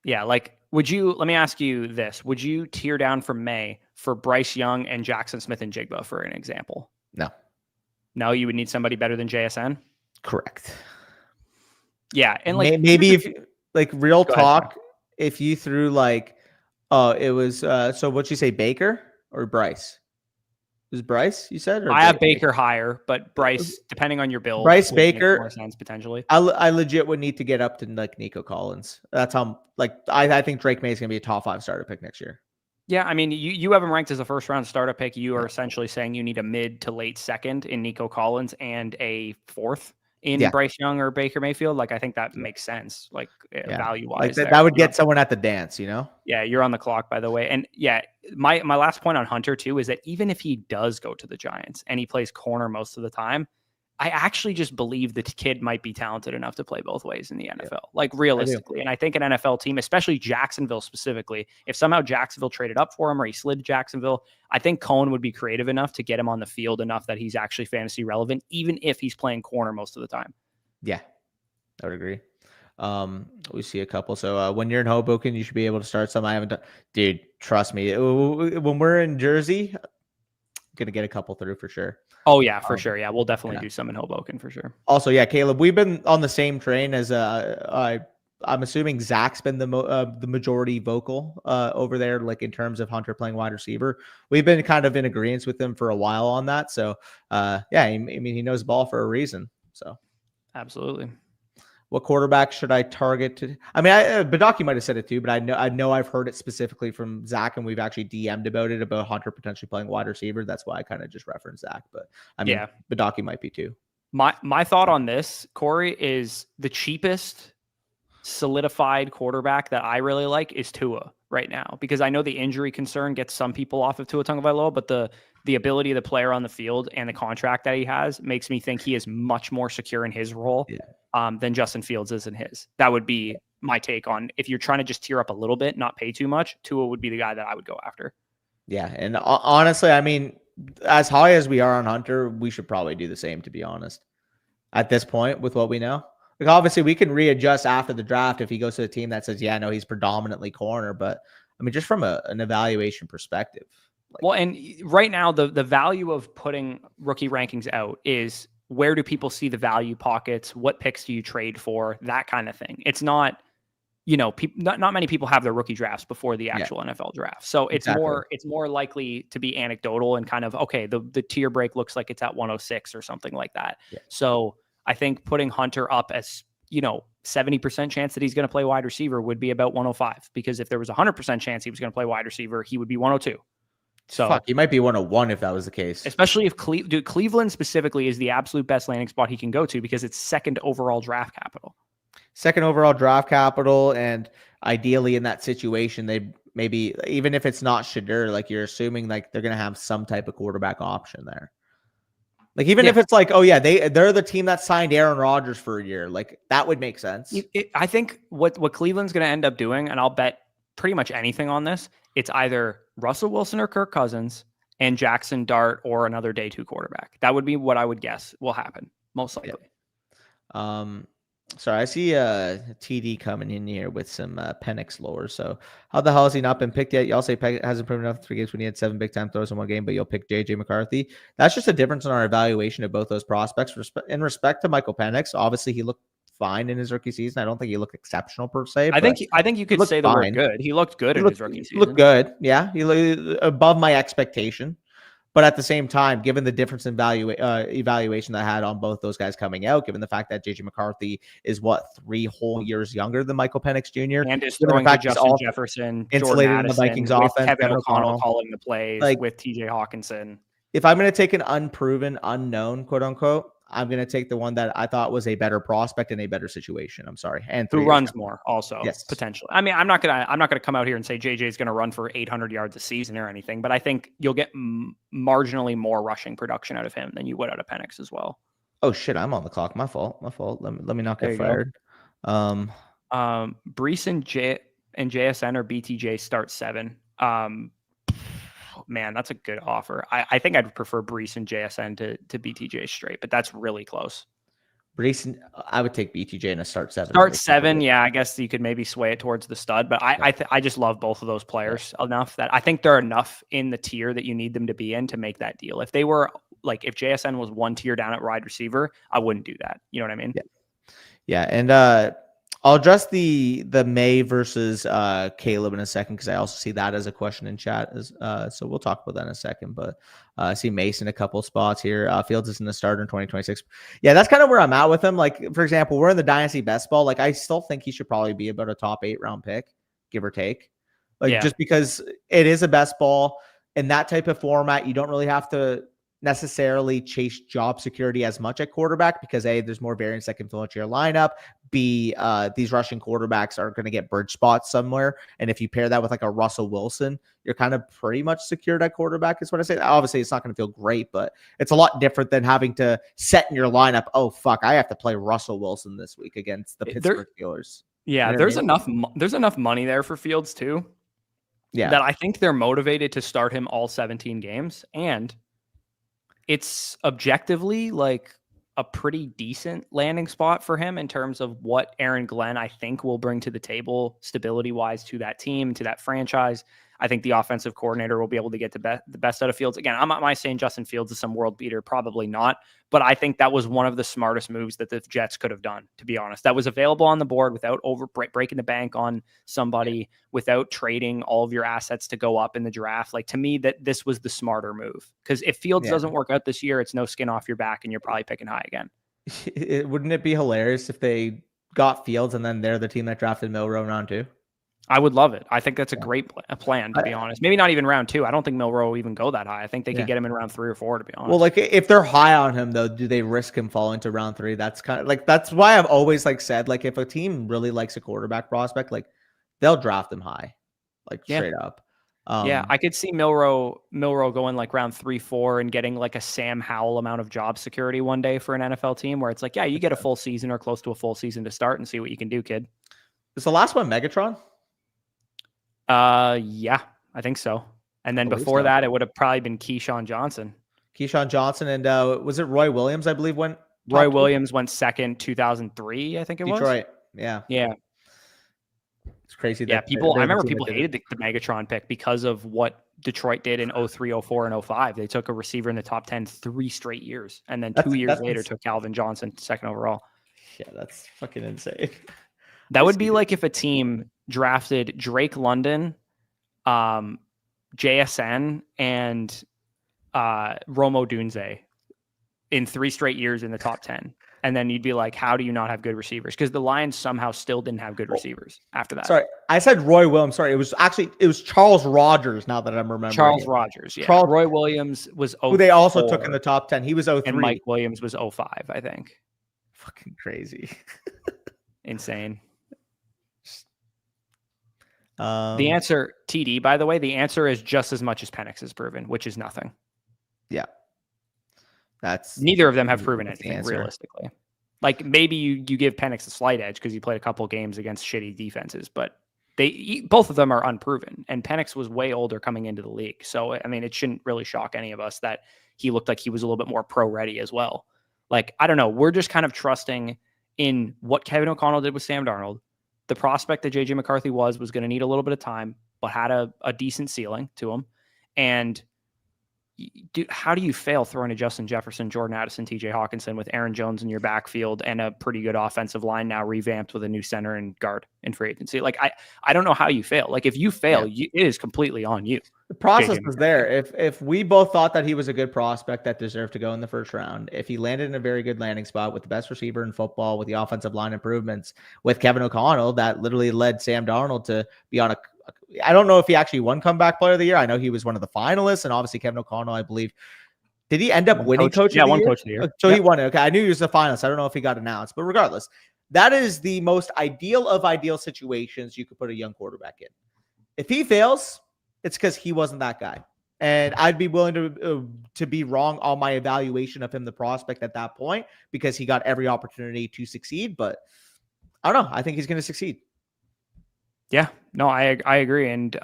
Yeah. Like, let me ask you this. Would you tier down from May for Bryce Young and Jackson Smith and Jigba, for an example? No, you would need somebody better than JSN? Correct. Yeah, and like maybe if like real talk, if you threw like, it was so what'd you say, Baker or Bryce? It was Bryce you said? Or I have Baker higher, but Bryce, depending on your build, Bryce Baker more sense potentially. I legit would need to get up to like Nico Collins. That's how I think Drake May is gonna be a top 5 starter pick next year. Yeah, I mean, you have him ranked as a first-round startup pick. You are essentially saying you need a mid to late second in Nico Collins and a 4th in Bryce Young or Baker Mayfield. Like, I think that makes sense, like value-wise. Like that would get someone at the dance, Yeah, you're on the clock, by the way. And yeah, my last point on Hunter, too, is that even if he does go to the Giants and he plays corner most of the time, I actually just believe the kid might be talented enough to play both ways in the NFL, like realistically. And I think an NFL team, especially Jacksonville specifically, if somehow Jacksonville traded up for him or he slid to Jacksonville, I think Cohen would be creative enough to get him on the field enough that he's actually fantasy relevant, even if he's playing corner most of the time. Yeah, I would agree. We see a couple. So when you're in Hoboken, you should be able to start some. I haven't done, dude. Trust me. When we're in Jersey, I'm gonna get a couple through for sure. Oh yeah, for sure. Yeah, we'll definitely do some in Hoboken for sure. Also, yeah, Caleb, we've been on the same train as I'm assuming Zach's been the majority vocal over there, like in terms of Hunter playing wide receiver. We've been kind of in agreement with him for a while on that. So I mean, he knows ball for a reason. So absolutely. What quarterback should I target? I mean, Badaki might have said it too, but I know I've heard it specifically from Zach, and we've actually DM'd about Hunter potentially playing wide receiver. That's why I kind of just referenced Zach. But I mean, Badaki might be too. My thought on this, Corey, is the cheapest solidified quarterback that I really like is Tua right now, because I know the injury concern gets some people off of Tua Tagovailoa, but the ability of the player on the field and the contract that he has makes me think he is much more secure in his role than Justin Fields is in his. That would be my take on, if you're trying to just tier up a little bit, not pay too much, Tua would be the guy that I would go after. Yeah, and honestly, I mean, as high as we are on Hunter, we should probably do the same, to be honest, at this point with what we know. Like, obviously, we can readjust after the draft if he goes to a team that says, yeah, no, he's predominantly corner. But, I mean, just from an evaluation perspective. Well, and right now, the value of putting rookie rankings out is, where do people see the value pockets? What picks do you trade for? That kind of thing. It's not not many people have their rookie drafts before the actual NFL draft. So it's more likely to be anecdotal and kind of, okay, the tier break looks like it's at 106 or something like that. Yeah. So I think putting Hunter up as, 70% chance that he's going to play wide receiver would be about 105, because if there was 100% chance he was going to play wide receiver, he would be 102. So he might be 101 if that was the case. Especially if Cleveland specifically is the absolute best landing spot he can go to, because it's second overall draft capital. Second overall draft capital, and ideally in that situation, they maybe, even if it's not Shadur, like you're assuming like they're gonna have some type of quarterback option there. Like even if it's like, oh yeah, they're the team that signed Aaron Rodgers for a year, like that would make sense. I think what Cleveland's gonna end up doing, and I'll bet pretty much anything on this, it's either Russell Wilson or Kirk Cousins and Jackson Dart or another day 2 quarterback. That would be what I would guess will happen most likely. Yeah. Sorry, I see TD coming in here with some Penix lore. So how the hell has he not been picked yet? Y'all say Penix hasn't proven enough in 3 games when he had 7 big time throws in 1 game, but you'll pick JJ McCarthy. That's just a difference in our evaluation of both those prospects. In respect to Michael Penix, obviously he looked fine in his rookie season. I don't think he looked exceptional per se. I think you could say the word good. He looked good in his rookie season. Looked good, yeah. He looked above my expectation. But at the same time, given the difference in evaluation that I had on both those guys coming out, given the fact that JJ McCarthy is 3 whole years younger than Michael Penix Jr. and is throwing to Justin Jefferson, insulated in the Vikings offense, Kevin O'Connell calling the plays, with TJ Hawkinson. If I'm going to take an unproven, unknown, quote unquote, I'm going to take the one that I thought was a better prospect in a better situation. I'm sorry, and who runs more also, potentially. I mean, I'm not gonna come out here and say JJ is going to run for 800 yards a season or anything, but I think you'll get marginally more rushing production out of him than you would out of Penix as well. Oh shit, I'm on the clock. My fault. Let me not get fired. Brees and JSN or BTJ start 7. Man, that's a good offer. I think I'd prefer Brees and JSN to BTJ straight, but that's really close. Brees, I would take BTJ in a start 7. Start 7, yeah. I guess you could maybe sway it towards the stud, but I just love both of those players enough that I think they're enough in the tier that you need them to be in to make that deal. If they were if JSN was 1 tier down at wide receiver, I wouldn't do that. You know what I mean? Yeah, and I'll address the May versus Caleb in a second, because I also see that as a question in chat. So we'll talk about that in a second. But I see Mason a couple spots here. Fields is in the starter in 2026. Yeah, that's kind of where I'm at with him. Like, for example, we're in the Dynasty best ball. Like, I still think he should probably be about a top 8 round pick, give or take. Just because it is a best ball in that type of format, you don't really have to necessarily chase job security as much at quarterback, because A, there's more variance that can fill into your lineup. B, these rushing quarterbacks are going to get bridge spots somewhere. And if you pair that with a Russell Wilson, you're kind of pretty much secured at quarterback, is what I say. Obviously, it's not going to feel great, but it's a lot different than having to set in your lineup, oh, fuck, I have to play Russell Wilson this week against the Pittsburgh Steelers. Yeah, there's enough money there for Fields too. Yeah, that I think they're motivated to start him all 17 games, and it's objectively a pretty decent landing spot for him in terms of what Aaron Glenn, I think, will bring to the table stability-wise to that team, to that franchise. I think the offensive coordinator will be able to get the best out of Fields. Again, I'm not saying Justin Fields is some world beater, probably not, but I think that was one of the smartest moves that the Jets could have done, to be honest. That was available on the board without breaking the bank on somebody, without trading all of your assets to go up in the draft. To me, that this was the smarter move, because if Fields doesn't work out this year, it's no skin off your back and you're probably picking high again. Wouldn't it be hilarious if they got Fields and then they're the team that drafted Milroe in round 2? I would love it. I think that's a great plan, to be honest. Maybe not even round 2. I don't think Milroe will even go that high. I think they could get him in round 3 or 4, to be honest. Well, if they're high on him, though, do they risk him falling to round 3? That's kind of that's why I've always said, if a team really likes a quarterback prospect, they'll draft him high, straight up. I could see Milroe going round 3, 4 and getting a Sam Howell amount of job security one day for an NFL team, where it's you get a full season or close to a full season to start and see what you can do, kid. Is the last one Megatron? Yeah, I think so. And then before that, it would have probably been Keyshawn Johnson. And was it Roy Williams, I believe, went? Roy Williams went second, 2003, I think it was. Detroit, yeah. It's crazy. I remember people hated the Megatron pick because of what Detroit did in 03, 04, and 05. They took a receiver in the top 10 3 straight years, and then 2 years later took Calvin Johnson 2nd overall. Yeah, that's fucking insane. That would be like if a team drafted Drake London, JSN, and Romo Dunze in 3 straight years in the top 10. And then you'd be like, how do you not have good receivers? Because the Lions somehow still didn't have good receivers after that. Sorry, I said Roy Williams. Sorry, it was Charles Rogers. Now that I'm remembering, Charles Rogers. Yeah, Roy Williams was 04, who they also took in the top 10. He was 03. And Mike Williams was 05, I think. Fucking crazy, insane. The answer, TD, by the way, the answer is just as much as Penix has proven, which is nothing. Yeah. That's neither of them have proven anything realistically. Like maybe you give Penix a slight edge because you played a couple of games against shitty defenses, but both of them are unproven. And Penix was way older coming into the league. So, I mean, it shouldn't really shock any of us that he looked like he was a little bit more pro ready as well. Like, I don't know. We're just kind of trusting in what Kevin O'Connell did with Sam Darnold. The prospect that JJ McCarthy was going to need a little bit of time, but had a decent ceiling to him. And how do you fail throwing to Justin Jefferson, Jordan Addison, TJ Hawkinson with Aaron Jones in your backfield and a pretty good offensive line now revamped with a new center and guard in free agency? Like, I don't know how you fail. Like, if you fail, it is completely on you. The process was there. If we both thought that he was a good prospect that deserved to go in the first round, if he landed in a very good landing spot with the best receiver in football, with the offensive line improvements, with Kevin O'Connell, that literally led Sam Darnold to be on I don't know if he actually won comeback player of the year. I know he was one of the finalists, and obviously Kevin O'Connell, I believe. Did he end up winning coach of the year? Yeah, one coach of the year. So he won it. Okay, I knew he was the finalist. I don't know if he got announced, but regardless, that is the most ideal of ideal situations you could put a young quarterback in. If he fails, it's because he wasn't that guy. And I'd be willing to be wrong on my evaluation of him, the prospect at that point, because he got every opportunity to succeed. But I don't know. I think he's going to succeed. Yeah, no, I agree. And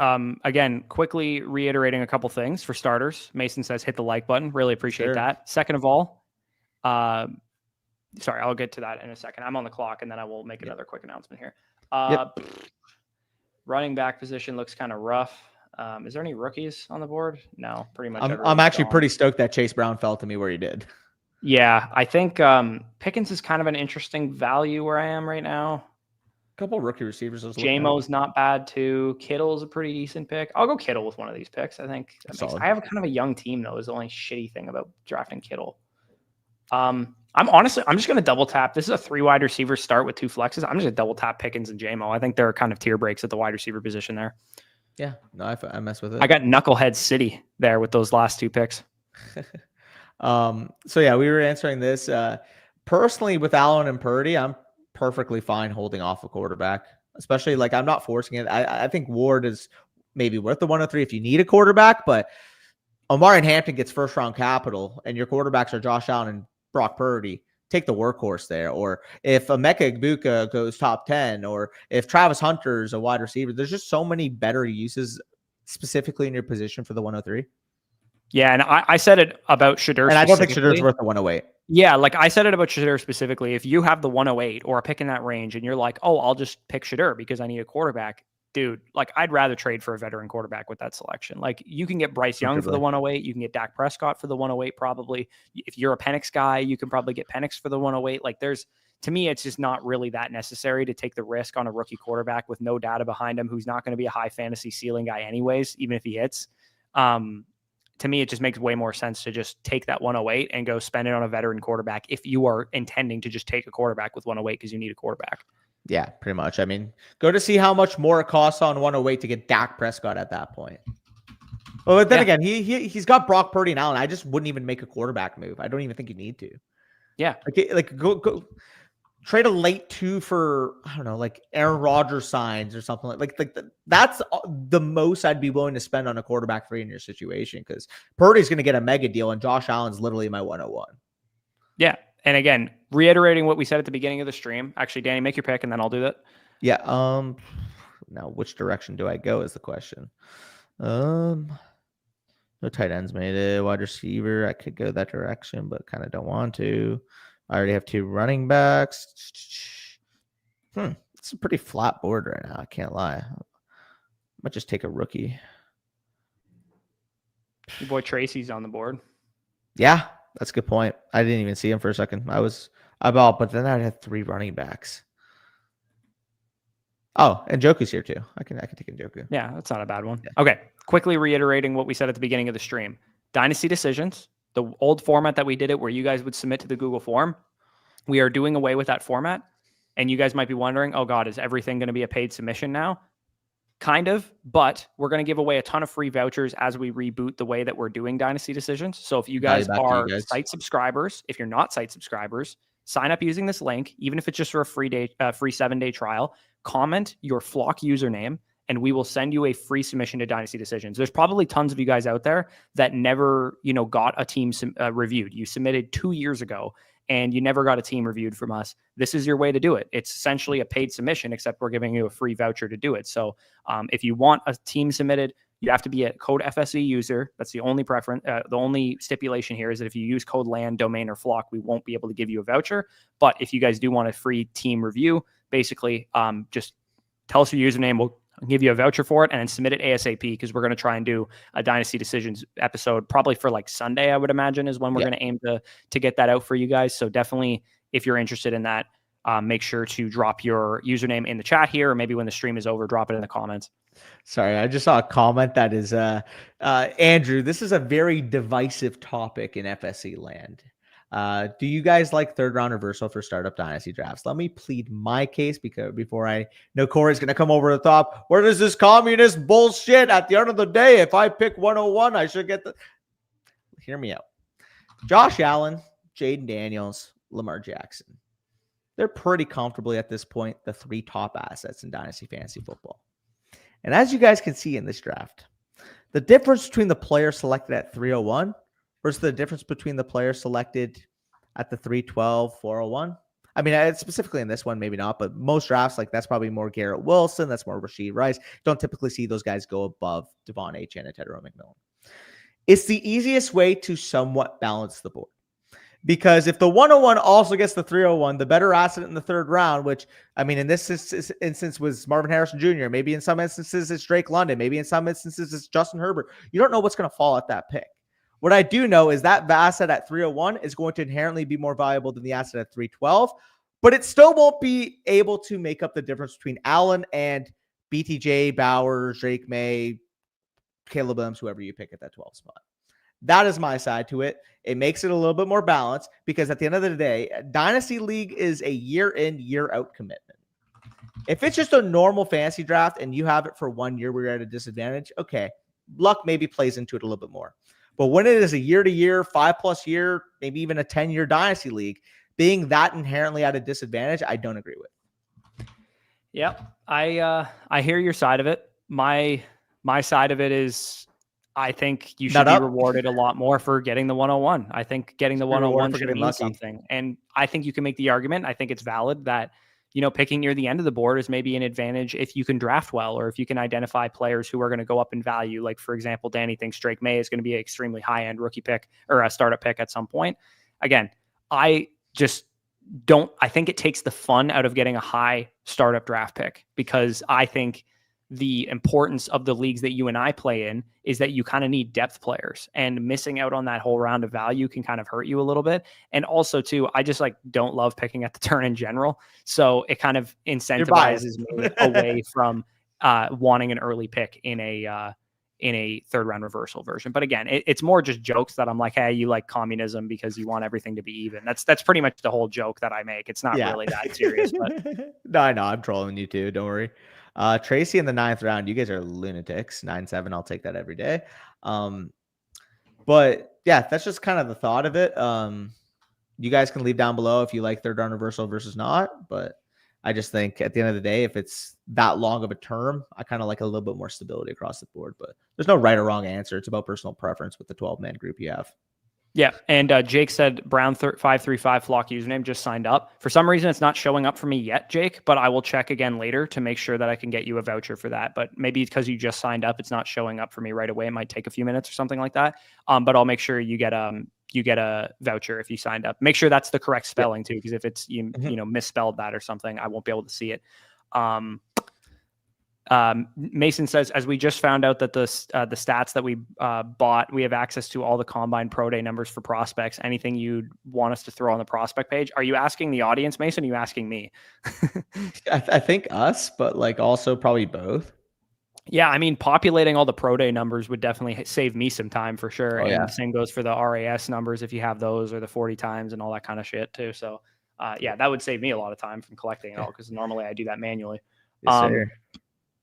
again, quickly reiterating a couple things for starters. Mason says, hit the like button. Really appreciate that. Second of all, sorry, I'll get to that in a second. I'm on the clock and then I will make another quick announcement here. Running back position looks kind of rough. Is there any rookies on the board? No, pretty much. I'm actually pretty stoked that Chase Brown fell to me where he did. Yeah, I think Pickens is kind of an interesting value where I am right now. Couple of rookie receivers. JMO's not bad too. Kittle's a pretty decent pick. I'll go Kittle with one of these picks. I think I have kind of a young team though. Is the only shitty thing about drafting Kittle. I'm just going to double tap. This is a 3 wide receiver start with 2 flexes. I'm just going to double tap Pickens and JMO. I think they're kind of tier breaks at the wide receiver position there. Yeah, no, I mess with it. I got Knucklehead City there with those last 2 picks. So yeah, we were answering this. Personally, with Allen and Purdy, I'm perfectly fine holding off a quarterback, especially like I'm not forcing it. I think Ward is maybe worth the 103 if you need a quarterback, but Omari and Hampton gets first round capital and your quarterbacks are Josh Allen and Brock Purdy. Take the workhorse there. Or if Emeka Egbuka goes top 10, or if Travis Hunter is a wide receiver, there's just so many better uses specifically in your position for the 103. Yeah, and I said it about Shedeur. And I don't think Shedur's worth the 108. Yeah, like I said it about Shedeur specifically. If you have the 108 or a pick in that range and you're like, oh, I'll just pick Shedeur because I need a quarterback. Dude, like I'd rather trade for a veteran quarterback with that selection. Like you can get Bryce Young for the 108. You can get Dak Prescott for the 108 probably. If you're a Penix guy, you can probably get Penix for the 108. Like to me, it's just not really that necessary to take the risk on a rookie quarterback with no data behind him who's not going to be a high fantasy ceiling guy anyways, even if he hits. To me, it just makes way more sense to just take that 108 and go spend it on a veteran quarterback if you are intending to just take a quarterback with 108 because you need a quarterback. Yeah, pretty much. I mean, go to see how much more it costs on 108 to get Dak Prescott at that point. But then again, he's got Brock Purdy and Allen. I just wouldn't even make a quarterback move. I don't even think you need to. Yeah. Like go trade a late 2 for, I don't know, like Aaron Rodgers signs or something like that's the most I'd be willing to spend on a quarterback free in your situation, because Purdy's going to get a mega deal and Josh Allen's literally my 101. Yeah. And again, reiterating what we said at the beginning of the stream, actually, Danny, make your pick and then I'll do that. Yeah. Now which direction do I go is the question. No tight ends made it. Wide receiver, I could go that direction, but kind of don't want to. I already have 2 running backs. It's a pretty flat board right now. I can't lie. I might just take a rookie. Your boy Tracy's on the board. Yeah, that's a good point. I didn't even see him for a second. But then I'd have 3 running backs. I don't know. I might just take a rookie. Your boy Tracy's on the board. Yeah, that's a good point. I didn't even see him for a second. I was about, but then I'd have 3 running backs. I was about, but then I'd have 3 running backs. Oh, and Joku's here too. I can take in Joku. Yeah, that's not a bad one. Yeah. Okay, quickly reiterating what we said at the beginning of the stream. Dynasty decisions, the old format that we did it where you guys would submit to the Google form, we are doing away with that format. And you guys might be wondering, oh God, is everything going to be a paid submission now? Kind of, but we're going to give away a ton of free vouchers as we reboot the way that we're doing Dynasty decisions. So if you guys are site subscribers, if you're not site subscribers, sign up using this link, even if it's just for a free 7-day trial, comment your flock username, and we will send you a free submission to Dynasty decisions. There's probably tons of you guys out there that never, got a team reviewed. You submitted 2 years ago and you never got a team reviewed from us. This is your way to do it. It's essentially a paid submission, except we're giving you a free voucher to do it. So if you want a team submitted, you have to be a code FSV user. That's the only preference. The only stipulation here is that if you use code LAN, domain, or flock, we won't be able to give you a voucher. But if you guys do want a free team review, basically just tell us your username. We'll give you a voucher for it and then submit it ASAP, because we're going to try and do a Dynasty Decisions episode probably for like Sunday, I would imagine, is when we're going to aim to get that out for you guys. So definitely, if you're interested in that, make sure to drop your username in the chat here, or maybe when the stream is over, drop it in the comments. Sorry, I just saw a comment that is, Andrew, this is a very divisive topic in FSC land. Do you guys like third round reversal for startup dynasty drafts? Let me plead my case, because before I know Corey's going to come over the top. Where does this communist bullshit? At the end of the day, if I pick 101, I should get the. Hear me out. Josh Allen, Jaden Daniels, Lamar Jackson. They're pretty comfortably at this point the 3 top assets in dynasty fantasy football. And as you guys can see in this draft, the difference between the player selected at 301 versus the difference between the player selected at the 312, 401. I mean, specifically in this one, maybe not, but most drafts, like that's probably more Garrett Wilson, that's more Rashid Rice. Don't typically see those guys go above Devon Achane and Tedro McMillan. It's the easiest way to somewhat balance the board. Because if the 101 also gets the 301, the better asset in the third round, which, I mean, in this instance was Marvin Harrison Jr., maybe in some instances it's Drake London, maybe in some instances it's Justin Herbert. You don't know what's going to fall at that pick. What I do know is that the asset at 301 is going to inherently be more valuable than the asset at 312, but it still won't be able to make up the difference between Allen and BTJ, Bowers, Drake May, Caleb Williams, whoever you pick at that 12 spot. That is my side to it. It makes it a little bit more balanced, because at the end of the day, Dynasty League is a year in, year out commitment. If it's just a normal fantasy draft and you have it for 1 year where you're at a disadvantage, okay, luck maybe plays into it a little bit more. But when it is a year-to-year, 5+ year, maybe even a 10-year Dynasty League, being that inherently at a disadvantage, I don't agree with. Yep. I hear your side of it. My side of it is, I think you should be rewarded a lot more for getting the 101. I think getting the 101 should mean something. And I think you can make the argument, I think it's valid, that, picking near the end of the board is maybe an advantage if you can draft well, or if you can identify players who are going to go up in value. Like, for example, Danny thinks Drake May is going to be an extremely high-end rookie pick or a startup pick at some point. Again, I think it takes the fun out of getting a high startup draft pick, because I think the importance of the leagues that you and I play in is that you kind of need depth players, and missing out on that whole round of value can kind of hurt you a little bit. And also too, I just don't love picking at the turn in general. So it kind of incentivizes me away from wanting an early pick in a third round reversal version. But again, it's more just jokes that I'm like, hey, you like communism because you want everything to be even. That's pretty much the whole joke that I make. It's not really that serious. But No, I know. I'm trolling you too. Don't worry. Tracy in the 9th round. You guys are lunatics. 9-7. I'll take that every day. But yeah, that's just kind of the thought of it. You guys can leave down below if you like third round reversal versus not. But I just think at the end of the day, if it's that long of a term, I kind of like a little bit more stability across the board. But there's no right or wrong answer. It's about personal preference with the 12-man group you have. Yeah, and Jake said Brown 535 flock username just signed up. For some reason, it's not showing up for me yet, Jake, but I will check again later to make sure that I can get you a voucher for that. But maybe because you just signed up, it's not showing up for me right away. It might take a few minutes or something like that. But I'll make sure you get a voucher if you signed up. Make sure that's the correct spelling too, because if it's you misspelled that or something, I won't be able to see it. But yeah, 9-7 flock username. Just signed up. For some reason, it's not showing up for me yet, Jake, but I will check again later to make sure that I can get you a voucher for that. But maybe because you just signed up, it's not showing up for me right away. It might take a few minutes or something like that. But I'll make sure you get a voucher if you signed up. Make sure that's the correct spelling too, because if it's you misspelled that or something, I won't be able to see it. Mason says, as we just found out that the stats that we bought, we have access to all the combine pro day numbers for prospects. Anything you'd want us to throw on the prospect page? Are you asking the audience, Mason? Or are you asking me? I think us, but like also probably both. Yeah, I mean, populating all the pro day numbers would definitely save me some time for sure. Oh, and yeah. the same goes for the RAS numbers if you have those, or the 40 times and all that kind of shit too. So yeah, that would save me a lot of time from collecting it all, because normally I do that manually. Yes, sir.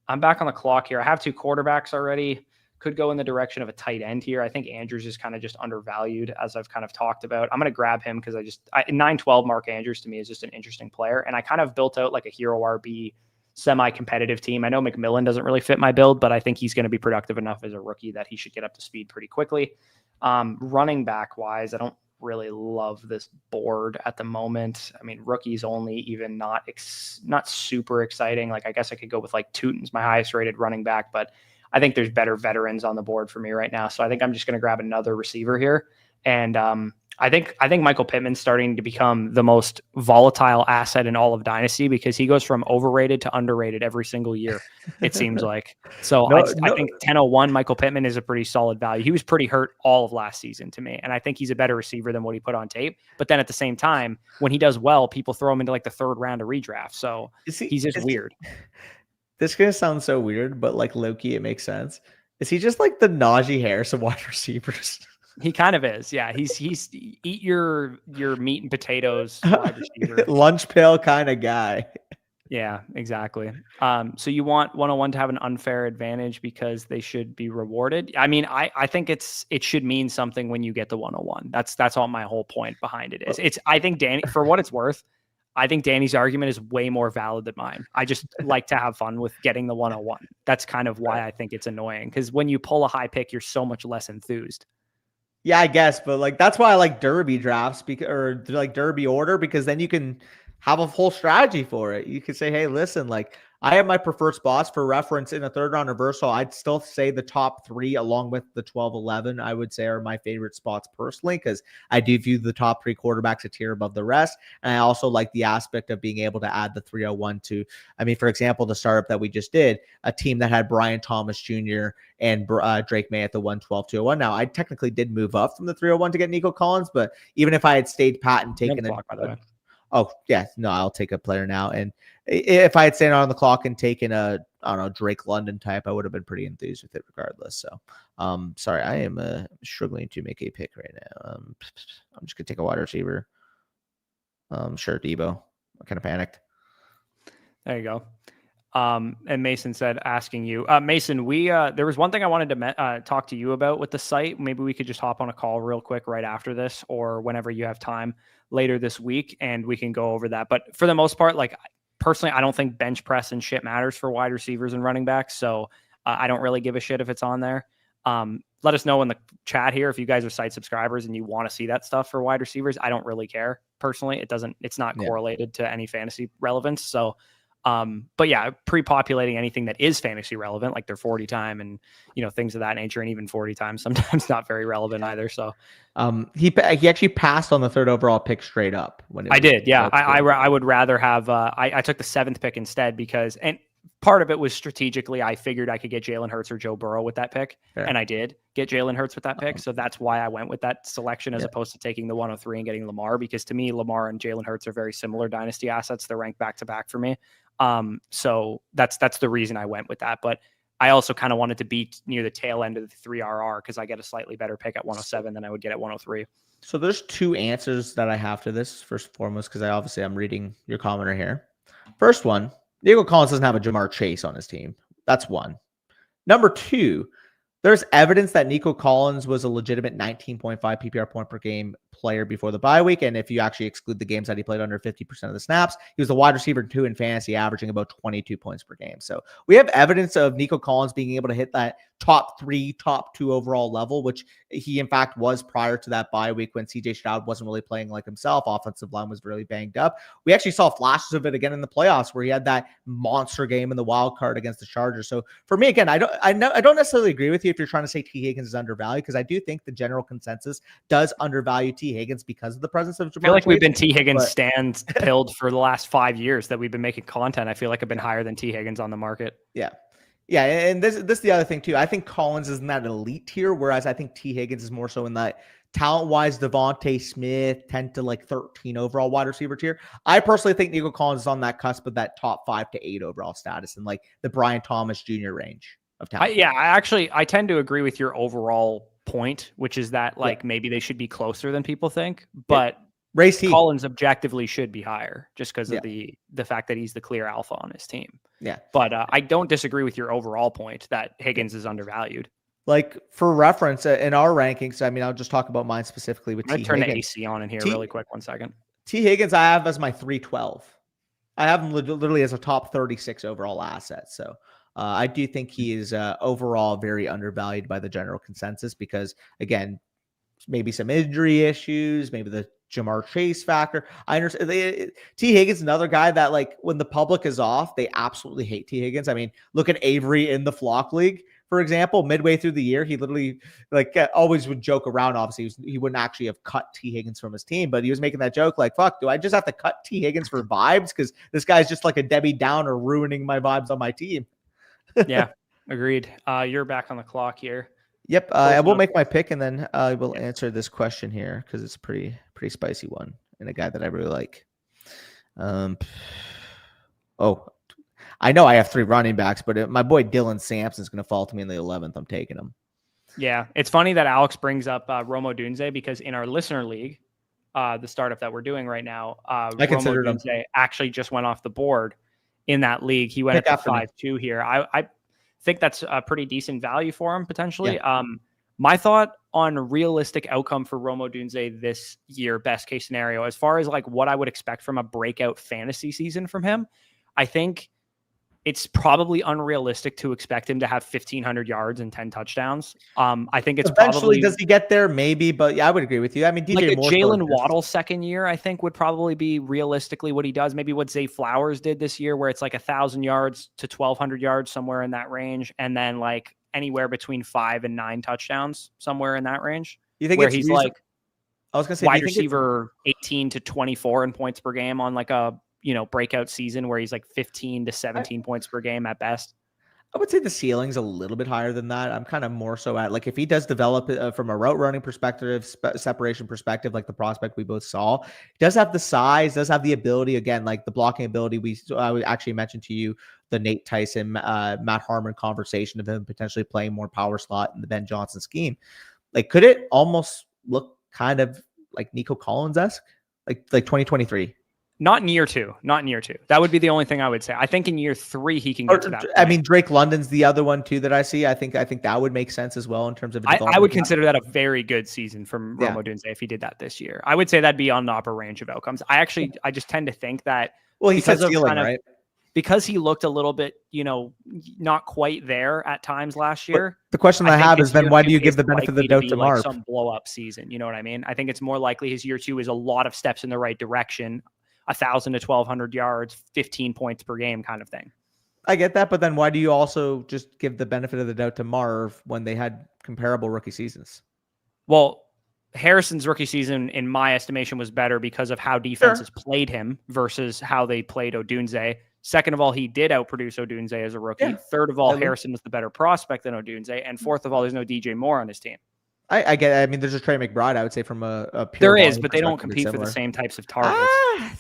I'm back on the clock here. I have 2 quarterbacks already. Could go in the direction of a tight end here. I think Andrews is kind of just undervalued, as I've kind of talked about. I'm going to grab him because 9-12 Mark Andrews to me is just an interesting player. And I kind of built out like a hero RB semi-competitive team. I know McMillan doesn't really fit my build, but I think he's going to be productive enough as a rookie that he should get up to speed pretty quickly. Running back wise, I don't really love this board at the moment. I mean, rookies only, even not super exciting. Like, I guess I could go with like Tootin's my highest rated running back, but I think there's better veterans on the board for me right now. So I think I'm just going to grab another receiver here. And I think Michael Pittman's starting to become the most volatile asset in all of Dynasty, because he goes from overrated to underrated every single year, it seems like. So I think 10-01 Michael Pittman is a pretty solid value. He was pretty hurt all of last season to me, and I think he's a better receiver than what he put on tape. But then at the same time, when he does well, people throw him into like the 3rd round of redraft. So he's just weird. This is going to sound so weird, but like Loki, it makes sense. Is he just like the Najee Harris of wide receivers? He kind of is. Yeah. He's eat your meat and potatoes wide receiver. Lunch pail kind of guy. Yeah, exactly. So you want 101 to have an unfair advantage because they should be rewarded. I mean, I think it should mean something when you get the 101. That's all my whole point behind it is. I think Danny, for what it's worth, I think Danny's argument is way more valid than mine. I just like to have fun with getting the 101. That's kind of why I think it's annoying, because when you pull a high pick, you're so much less enthused. Yeah, I guess, but like that's why I like Derby drafts or like Derby order, because then you can have a full strategy for it. You can say, hey, listen, like I have my preferred spots for reference in a 3rd round reversal. I'd still say the top 3 along with the 12-11, I would say are my favorite spots personally, because I do view the top 3 quarterbacks a tier above the rest. And I also like the aspect of being able to add the 301 to, I mean, for example, the startup that we just did, a team that had Brian Thomas Jr. and Drake May at the 112-201. Now, I technically did move up from the 301 to get Nico Collins, but even if I had stayed pat and taken oh, yeah, no, I'll take a player now. And if I had stayed on the clock and taken I don't know, Drake London type, I would have been pretty enthused with it regardless. So, sorry, I am struggling to make a pick right now. I'm just going to take a wide receiver. Sure, Debo. I kind of panicked. There you go. And Mason said, asking you, Mason, there was one thing I wanted to talk to you about with the site. Maybe we could just hop on a call real quick right after this, or whenever you have time later this week, and we can go over that. But for the most part, like personally, I don't think bench press and shit matters for wide receivers and running backs. So I don't really give a shit if it's on there. Let us know in the chat here if you guys are site subscribers and you want to see that stuff for wide receivers. I don't really care personally. It's not correlated to any fantasy relevance. So but yeah, pre-populating anything that is fantasy relevant, like their 40 time and, things of that nature, and even 40 times, sometimes not very relevant either. So, he actually passed on the 3rd overall pick straight up. I did. Yeah. I would rather have, I took the 7th pick instead and part of it was strategically, I figured I could get Jalen Hurts or Joe Burrow with that pick. Fair. And I did get Jalen Hurts with that pick. So that's why I went with that selection as opposed to taking the 103 and getting Lamar, because to me, Lamar and Jalen Hurts are very similar dynasty assets. They're ranked back to back for me. So that's the reason I went with that. But I also kind of wanted to be near the tail end of the 3RR because I get a slightly better pick at 107 than I would get at 103. So there's 2 answers that I have to this. First and foremost, because I'm reading your commenter here. First one, Diego Collins doesn't have a Jamar Chase on his team. That's one. Number 2, there's evidence that Nico Collins was a legitimate 19.5 PPR point per game player before the bye week. And if you actually exclude the games that he played under 50% of the snaps, he was the wide receiver 2 in fantasy, averaging about 22 points per game. So we have evidence of Nico Collins being able to hit that top 3, top 2 overall level, which he in fact was prior to that bye week when CJ Stroud wasn't really playing like himself. Offensive line was really banged up. We actually saw flashes of it again in the playoffs where he had that monster game in the wild card against the Chargers. So for me, again, I don't necessarily agree with you if you're trying to say T. Higgins is undervalued, because I do think the general consensus does undervalue T. Higgins because of the presence of Jamar. I feel like we've been T. Higgins pilled for the last 5 years that we've been making content. I feel like I've been higher than T. Higgins on the market. Yeah. Yeah, and this is the other thing too. I think Collins is in that elite tier, whereas I think T. Higgins is more so in that talent-wise. Devontae Smith 10 to like 13 overall wide receiver tier. I personally think Nico Collins is on that cusp of that top 5 to 8 overall status in like the Brian Thomas Jr. range of talent. I tend to agree with your overall point, which is that like maybe they should be closer than people think, but Race T. Collins objectively should be higher just because of the fact that he's the clear alpha on his team. Yeah. But I don't disagree with your overall point that Higgins is undervalued. Like for reference in our rankings, I mean, I'll just talk about mine specifically with T. Higgins. Turn the AC on in here really quick. 1 second. T. Higgins, I have as my 312. I have him literally as a top 36 overall asset. So I do think he is overall very undervalued by the general consensus because, again, maybe some injury issues, maybe the Jamar Chase factor. I understand. T. Higgins, another guy that like when the public is off, they absolutely hate T. Higgins. I mean, look at Avery in the Flock League, for example. Midway through the year, he literally like always would joke around. Obviously, he wouldn't actually have cut T. Higgins from his team, but he was making that joke like, "Fuck, do I just have to cut T. Higgins for vibes? Because this guy's just like a Debbie Downer, ruining my vibes on my team." Yeah, agreed. You're back on the clock here. Yep, I will make my pick, and then I will answer this question here because it's a pretty spicy one, and a guy that I really like. Oh, I know I have 3 running backs, but my boy Dylan Sampson is going to fall to me in the 11th. I'm taking him. Yeah, it's funny that Alex brings up Romo Dunze because in our listener league, the startup that we're doing right now, Romo Dunze actually just went off the board in that league. He went up to 5-2 here. I think that's a pretty decent value for him potentially. Yeah. My thought on realistic outcome for Romo Dunze this year, best case scenario, as far as like what I would expect from a breakout fantasy season from him, I think it's probably unrealistic to expect him to have 1,500 yards and 10 touchdowns. I think it's eventually probably, does he get there? Maybe, but yeah, I would agree with you. I mean, DJ like a Moore Jalen Waddle second year, I think would probably be realistically what he does. Maybe what Zay Flowers did this year, where it's like 1,000 yards to 1,200 yards, somewhere in that range, and then like anywhere between 5 and 9 touchdowns, somewhere in that range. You think where he's like, I was gonna say, wide receiver 18 to 24 in points per game on like a breakout season where he's like 15 to 17 points per game at best? I would say the ceiling's a little bit higher than that. I'm kind of more so at like if he does develop from a route running perspective, separation perspective, like the prospect we both saw, he does have the size, does have the ability, again, like the blocking ability. I would actually mention to you the Nate Tyson, Matt Harmon conversation of him potentially playing more power slot in the Ben Johnson scheme. Like, could it almost look kind of like Nico Collins-esque, like 2023? Not in year two. That would be the only thing I would say. I think in year 3 he can get to that point. I mean, Drake London's the other one too that I see. I think that would make sense as well in terms of. I would consider that a very good season from Romo Dunze if he did that this year. I would say that'd be on the upper range of outcomes. I just tend to think that he said ceiling, right? Because he looked a little bit, not quite there at times last year. But the question I have is then why do you give the benefit of the doubt to Marv? Some blow up season, you know what I mean? I think it's more likely his year 2 is a lot of steps in the right direction. 1,000 to 1,200 yards, 15 points per game kind of thing. I get that, but then why do you also just give the benefit of the doubt to Marv when they had comparable rookie seasons? Well, Harrison's rookie season, in my estimation, was better because of how defenses played him versus how they played Odunze. Second of all, he did outproduce Odunze as a rookie. Yeah. Third of all, Harrison was the better prospect than Odunze. And fourth of all, there's no DJ Moore on his team. I get it. I mean, there's a Trey McBride, I would say, from a pure there is, but they don't compete for the same types of targets.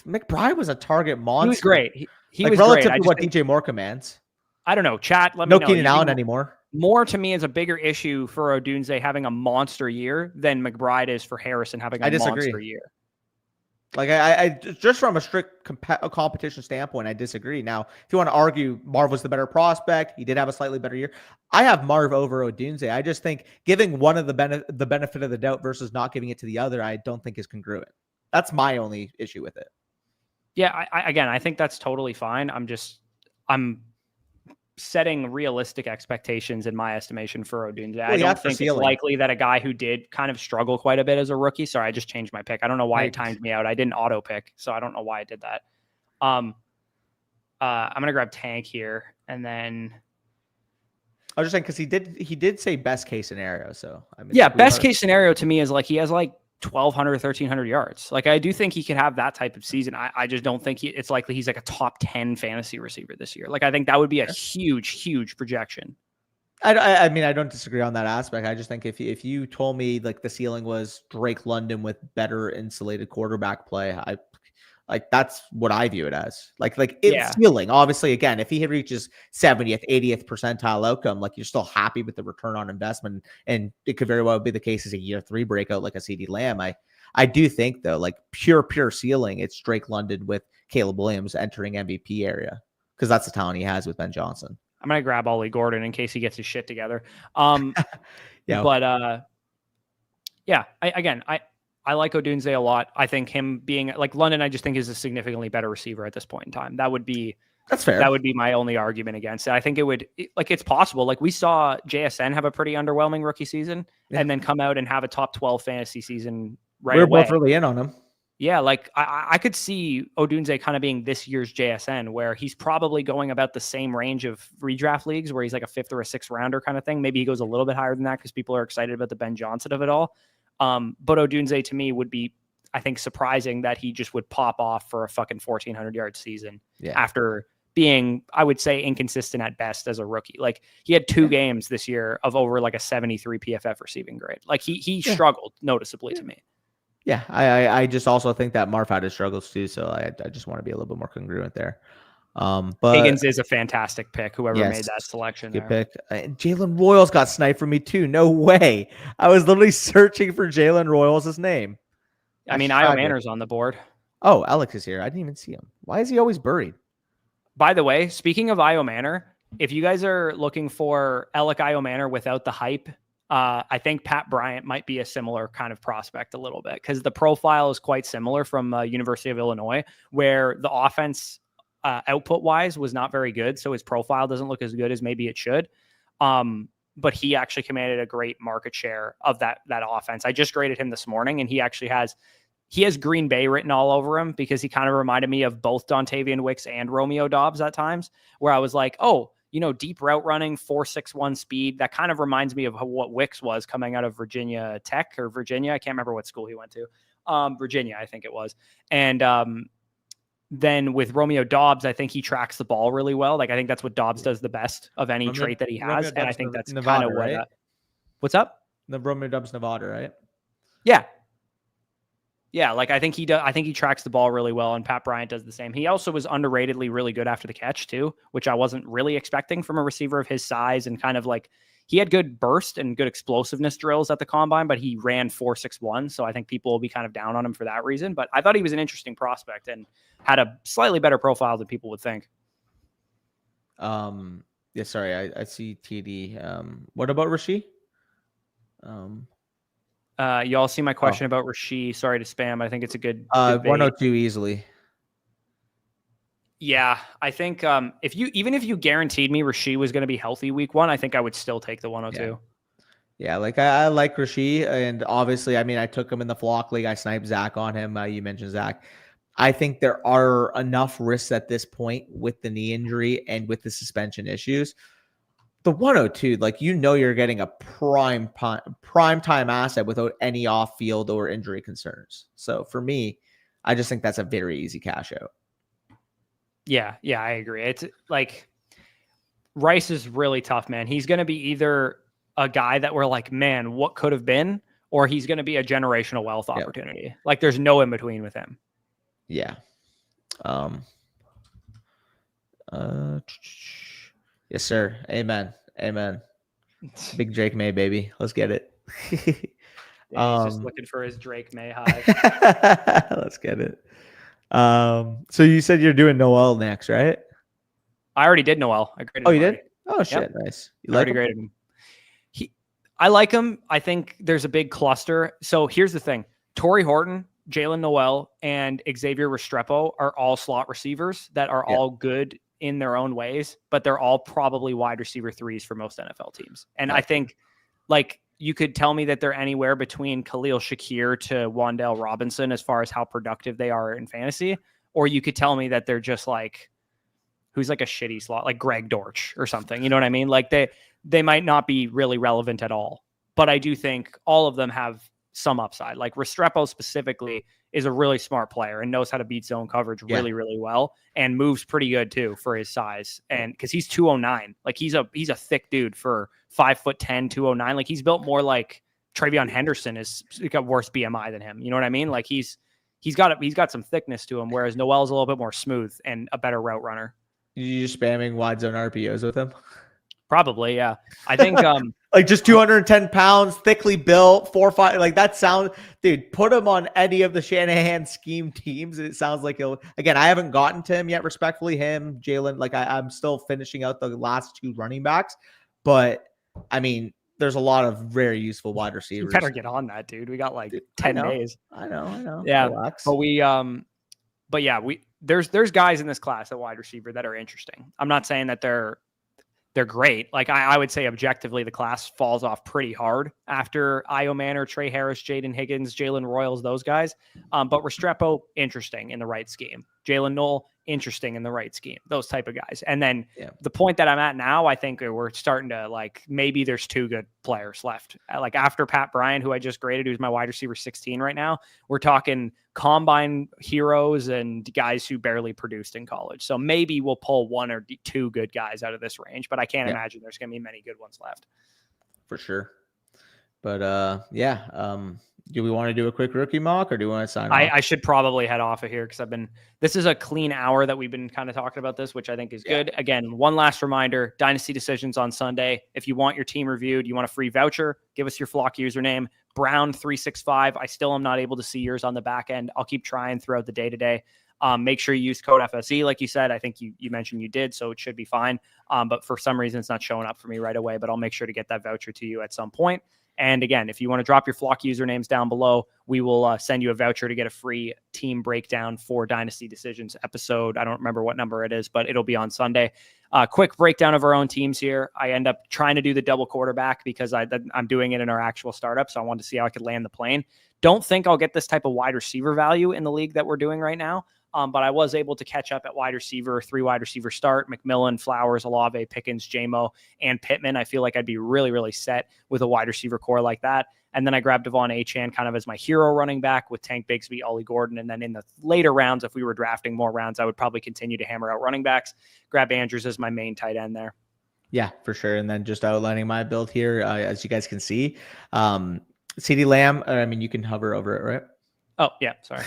McBride was a target monster. He was great. He was relative to what DJ Moore commands. I don't know. Chat, let me know. No Keenan Allen anymore. Moore to me is a bigger issue for Odunze having a monster year than McBride is for Harrison having a monster year. Like I just from a strict competition standpoint, I disagree. Now, if you want to argue Marv was the better prospect, he did have a slightly better year. I have Marv over Odunze. I just think giving one of the benefit of the doubt versus not giving it to the other, I don't think is congruent. That's my only issue with it. Yeah, I think that's totally fine. I'm setting realistic expectations in my estimation for Odunze. Well, I don't think it's likely that a guy who did kind of struggle quite a bit as a rookie. Sorry, I just changed my pick. I don't know why it timed me out. I didn't auto pick, so I don't know why I did that. I'm gonna grab Tank here, and then I was just saying because he did say best case scenario. So I mean, best case scenario to me is like he has like 1,200, 1,300 yards. Like, I do think he could have that type of season. I just don't think it's likely he's like a top 10 fantasy receiver this year. Like, I think that would be a huge projection. I mean, I don't disagree on that aspect. I just think if you told me like the ceiling was Drake London with better insulated quarterback play, like that's what I view it as. Like it's ceiling. Obviously, again, if he reaches 70th, 80th percentile outcome, like you're still happy with the return on investment, and it could very well be the case as a year 3 breakout like a CD Lamb. I do think though, like pure ceiling, it's Drake London with Caleb Williams entering MVP area, because that's the talent he has with Ben Johnson. I'm going to grab Ollie Gordon in case he gets his shit together. Yeah. But I like Odunze a lot. I think him being like London, I just think is a significantly better receiver at this point in time. That's fair. That would be my only argument against it. I think it's possible. Like we saw JSN have a pretty underwhelming rookie season and then come out and have a top 12 fantasy season right away. We're both really in on him. Yeah, like I could see Odunze kind of being this year's JSN, where he's probably going about the same range of redraft leagues where he's like a 5th or a 6th rounder kind of thing. Maybe he goes a little bit higher than that because people are excited about the Ben Johnson of it all. But Odunze to me would be, I think, surprising that he just would pop off for a fucking 1,400 yard season after being, I would say, inconsistent at best as a rookie. Like he had 2 games this year of over like a 73 PFF receiving grade. Like he struggled noticeably to me. Yeah, I just also think that Marv had his struggles too, so I just want to be a little bit more congruent there. But Higgins is a fantastic pick. Whoever made that selection, good pick. Jalen Royals got sniped for me too. No way. I was literally searching for Jalen Royals' name. I mean, Io Manor's on the board. Oh, Alex is here. I didn't even see him. Why is he always buried? By the way, speaking of Io Manor, if you guys are looking for Alec Io Manor without the hype, I think Pat Bryant might be a similar kind of prospect a little bit, because the profile is quite similar from University of Illinois, where the offense output wise was not very good. So his profile doesn't look as good as maybe it should. But he actually commanded a great market share of that offense. I just graded him this morning, and he actually has Green Bay written all over him, because he kind of reminded me of both Dontavian Wicks and Romeo Doubs at times, where I was like, oh, deep route running, 4.61 speed. That kind of reminds me of what Wicks was coming out of Virginia Tech or Virginia. I can't remember what school he went to. Virginia, I think it was. And then with Romeo Doubs, I think he tracks the ball really well. Like I think that's what Doubs does the best of any trait that he has. And I think that's Nevada, kind of what. Right? What's up? The Romeo Doubs Nevada, right? Yeah. Yeah, like I think he does. I think he tracks the ball really well, and Pat Bryant does the same. He also was underratedly really good after the catch too, which I wasn't really expecting from a receiver of his size, and kind of like he had good burst and good explosiveness drills at the combine, but he ran 4.61, so I think people will be kind of down on him for that reason. But I thought he was an interesting prospect and had a slightly better profile than people would think. Yeah, sorry, I see TD. What about Rasheed? You all see my question about Rasheed. Sorry to spam. I think it's a good 102 easily. Yeah, I think if you guaranteed me Rasheed was going to be healthy week 1, I think I would still take the 102. Yeah, like I like Rasheed, and obviously, I mean, I took him in the flock league. I sniped Zach on him. You mentioned Zach. I think there are enough risks at this point with the knee injury and with the suspension issues. The 102, like you're getting a prime time asset without any off-field or injury concerns. So for me, I just think that's a very easy cash out. Yeah, I agree. It's like Rice is really tough, man. He's going to be either a guy that we're like, man, what could have been, or he's going to be a generational wealth opportunity. Like there's no in between with him. Yeah. Yes, sir. Amen. Big Drake May, baby. Let's get it. Yeah, he's just looking for his Drake May high. Let's get it. So you said you're doing Noel next, right? I already did Noel. I graded him. You did? Already. Oh shit, yep. Nice. You already graded him. I like him. I think there's a big cluster. So here's the thing: Torrey Horton, Jalen Noel, and Xavier Restrepo are all slot receivers that are all good in their own ways, but they're all probably wide receiver 3s for most NFL teams. And I think, like, you could tell me that they're anywhere between Khalil Shakir to Wan'Dale Robinson as far as how productive they are in fantasy, or you could tell me that they're just like, who's like a shitty slot, like Greg Dortch or something. You know what I mean? Like they might not be really relevant at all, but I do think all of them have some upside. Like Restrepo specifically is a really smart player and knows how to beat zone coverage really, really well, and moves pretty good too for his size. And because he's 209, like he's a thick dude for 5'10", 209. Like he's built more like Travion Henderson is got worse BMI than him. You know what I mean? Like he's got some thickness to him, whereas Noel's a little bit more smooth and a better route runner. You spamming wide zone RPOs with him? Probably, yeah. I think like just 210 pounds, thickly built, 4-5. Like that sounds, dude. Put him on any of the Shanahan scheme teams. It sounds like he'll. Again, I haven't gotten to him yet. Respectfully, him, Jalen. Like I'm still finishing out the last 2 running backs, but I mean, there's a lot of very useful wide receivers. You better get on that, dude. We got like 10 days. I know. Yeah, relax. but yeah, there's guys in this class at wide receiver that are interesting. I'm not saying that they're great. Like I would say objectively, the class falls off pretty hard after Io Manor, Trey Harris, Jaden Higgins, Jalen Royals, those guys. But Restrepo, interesting in the right scheme. Jalen Knoll, interesting in the right scheme. Those type of guys. And then the point that I'm at now, I think we're starting to like, maybe there's 2 good players left. Like after Pat Bryant, who I just graded, who's my wide receiver 16 right now, we're talking combine heroes and guys who barely produced in college. So maybe we'll pull 1 or 2 good guys out of this range, but I can't imagine there's going to be many good ones left. For sure. But do we want to do a quick rookie mock, or do we want to sign off? I should probably head off of here because this is a clean hour that we've been kind of talking about this, which I think is good. Again, one last reminder, Dynasty decisions on Sunday. If you want your team reviewed, you want a free voucher, give us your Flock username, Brown365. I still am not able to see yours on the back end. I'll keep trying throughout the day today. Make sure you use code FSE. Like you said, I think you mentioned you did, so it should be fine. But for some reason, it's not showing up for me right away, but I'll make sure to get that voucher to you at some point. And again, if you want to drop your Flock usernames down below, we will send you a voucher to get a free team breakdown for Dynasty Decisions episode. I don't remember what number it is, but it'll be on Sunday. Quick breakdown of our own teams here. I end up trying to do the double quarterback because I'm doing it in our actual startup, so I wanted to see how I could land the plane. Don't think I'll get this type of wide receiver value in the league that we're doing right now. But I was able to catch up at wide receiver, 3 wide receiver start, McMillan, Flowers, Olave, Pickens, JMO, and Pittman. I feel like I'd be really, really set with a wide receiver core like that. And then I grabbed Devon Achane kind of as my hero running back with Tank Bigsby, Ollie Gordon. And then in the later rounds, if we were drafting more rounds, I would probably continue to hammer out running backs, grab Andrews as my main tight end there. Yeah, for sure. And then just outlining my build here, as you guys can see, CeeDee Lamb, I mean, you can hover over it, right? Oh, yeah, sorry.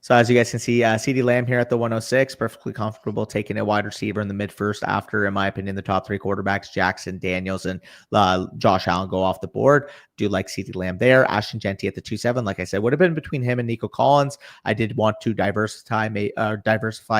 So as you guys can see, CeeDee Lamb here at the 106, perfectly comfortable taking a wide receiver in the mid first after, in my opinion, the top 3 quarterbacks, Jackson, Daniels, and Josh Allen go off the board. Do like CeeDee Lamb there. Ashton Genty at the 2-7, like I said, would have been between him and Nico Collins. I did want to diversify,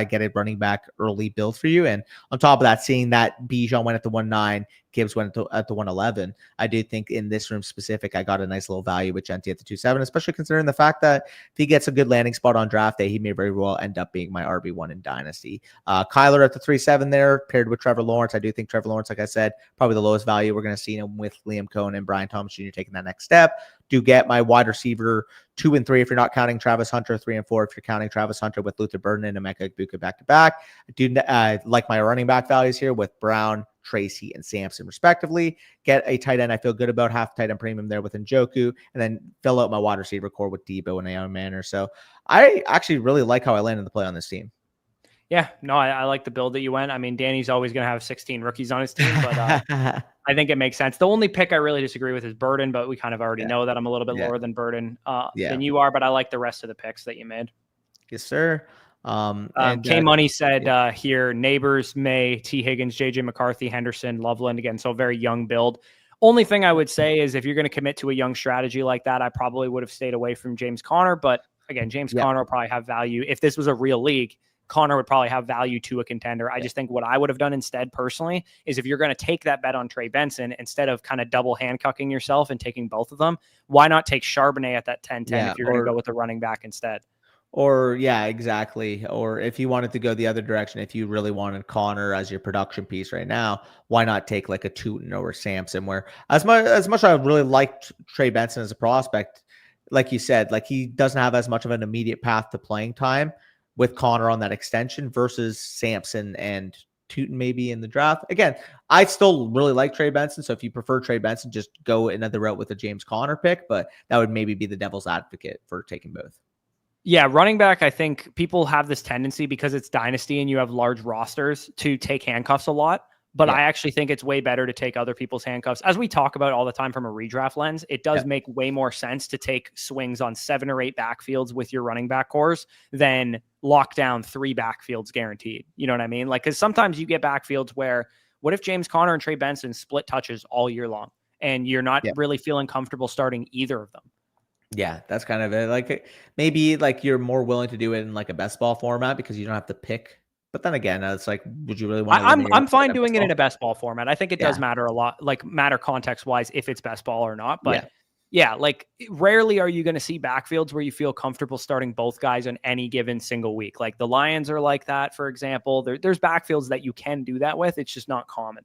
get a running back early build for you. And on top of that, seeing that Bijan went at the 1-9, Gibbs went at the 111. I do think in this room specific, I got a nice little value with Genty at the 2-7, especially considering the fact that if he gets a good landing spot on draft day, he may very well end up being my RB1 in Dynasty. Kyler at the 3-7 there, paired with Trevor Lawrence. I do think Trevor Lawrence, like I said, probably the lowest value. We're going to see him with Liam Cohen and Brian Thomas Jr. taking that next step. Do get my wide receiver 2 and 3 if you're not counting Travis Hunter, 3 and 4 if you're counting Travis Hunter with Luther Burden and Emeka Egbuka back-to-back. I do like my running back values here with Brown, Tracy, and Sampson respectively. Get a tight end I feel good about, half tight end premium there with Njoku, and then fill out my wide receiver core with Debo and Io Manor. So I actually really like how I landed the play on this team. Yeah, no, I like the build that you went. I mean, Danny's always going to have 16 rookies on his team, but I think it makes sense. The only pick I really disagree with is Burden, but we kind of already know that I'm a little bit lower than Burden than you are, but I like the rest of the picks that you made. Yes, sir. K Money said here, Neighbors, May, T. Higgins, JJ McCarthy, Henderson, Loveland, again, so very young build. Only thing I would say is if you're going to commit to a young strategy like that, I probably would have stayed away from James Conner, but again, James Conner will probably have value. If this was a real league, Connor would probably have value to a contender. I just think what I would have done instead personally is if you're going to take that bet on Trey Benson, instead of kind of double handcuffing yourself and taking both of them, why not take Charbonnet at that 10-10 if you're going to go with the running back instead? Or exactly. Or if you wanted to go the other direction, if you really wanted Connor as your production piece right now, why not take like a Tootin or Sampson, where as much as I really liked Trey Benson as a prospect, like you said, like he doesn't have as much of an immediate path to playing time with Connor on that extension versus Sampson and Tootin maybe in the draft. Again, I still really like Trey Benson. So if you prefer Trey Benson, just go another route with a James Conner pick, but that would maybe be the devil's advocate for taking both. Yeah, running back, I think people have this tendency because it's Dynasty and you have large rosters to take handcuffs a lot. But I actually think it's way better to take other people's handcuffs. As we talk about all the time from a redraft lens, it does make way more sense to take swings on 7 or 8 backfields with your running back cores than lock down 3 backfields guaranteed. You know what I mean? Like, because sometimes you get backfields where, what if James Conner and Trey Benson split touches all year long and you're not really feeling comfortable starting either of them? Yeah, that's kind of it. Like, maybe like you're more willing to do it in like a best ball format because you don't have to pick. But then again, it's like, would you really want to? I'm fine doing it in a best ball format. I think it does matter a lot, like matter context wise, if it's best ball or not. But like rarely are you going to see backfields where you feel comfortable starting both guys on any given single week. Like the Lions are like that, for example. There's backfields that you can do that with. It's just not common.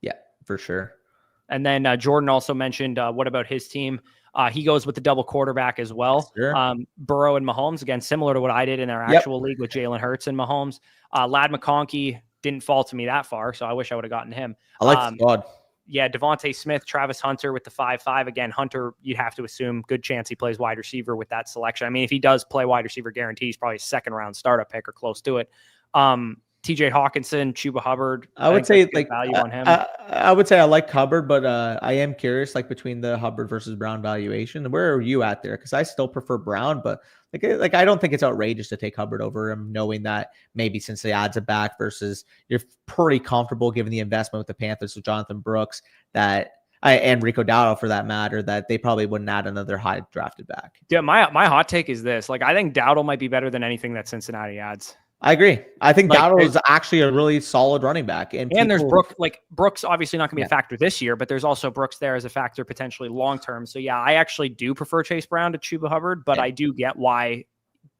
Yeah, for sure. And then Jordan also mentioned, what about his team? He goes with the double quarterback as well. Sure. Burrow and Mahomes, again, similar to what I did in our actual league with Jalen Hurts and Mahomes. Lad McConkey didn't fall to me that far, so I wish I would have gotten him. I like the squad. Yeah, Devontae Smith, Travis Hunter with the 5-5. Again, Hunter, you'd have to assume good chance he plays wide receiver with that selection. I mean, if he does play wide receiver guaranteed, he's probably a second-round startup pick or close to it. TJ Hawkinson, Chuba Hubbard. I would say like value on him. I would say I like Hubbard, but I am curious like between the Hubbard versus Brown valuation. Where are you at there? Because I still prefer Brown, but like I don't think it's outrageous to take Hubbard over him, knowing that maybe since they adds it back versus you're pretty comfortable given the investment with the Panthers with Jonathan Brooks and Rico Dowdle for that matter, that they probably wouldn't add another high drafted back. Yeah, my hot take is this: like I think Dowdle might be better than anything that Cincinnati adds. I agree. I think Dowdle is actually a really solid running back. And there's Brooks obviously not going to be a factor this year, but there's also Brooks there as a factor potentially long-term. So yeah, I actually do prefer Chase Brown to Chuba Hubbard, but I do get why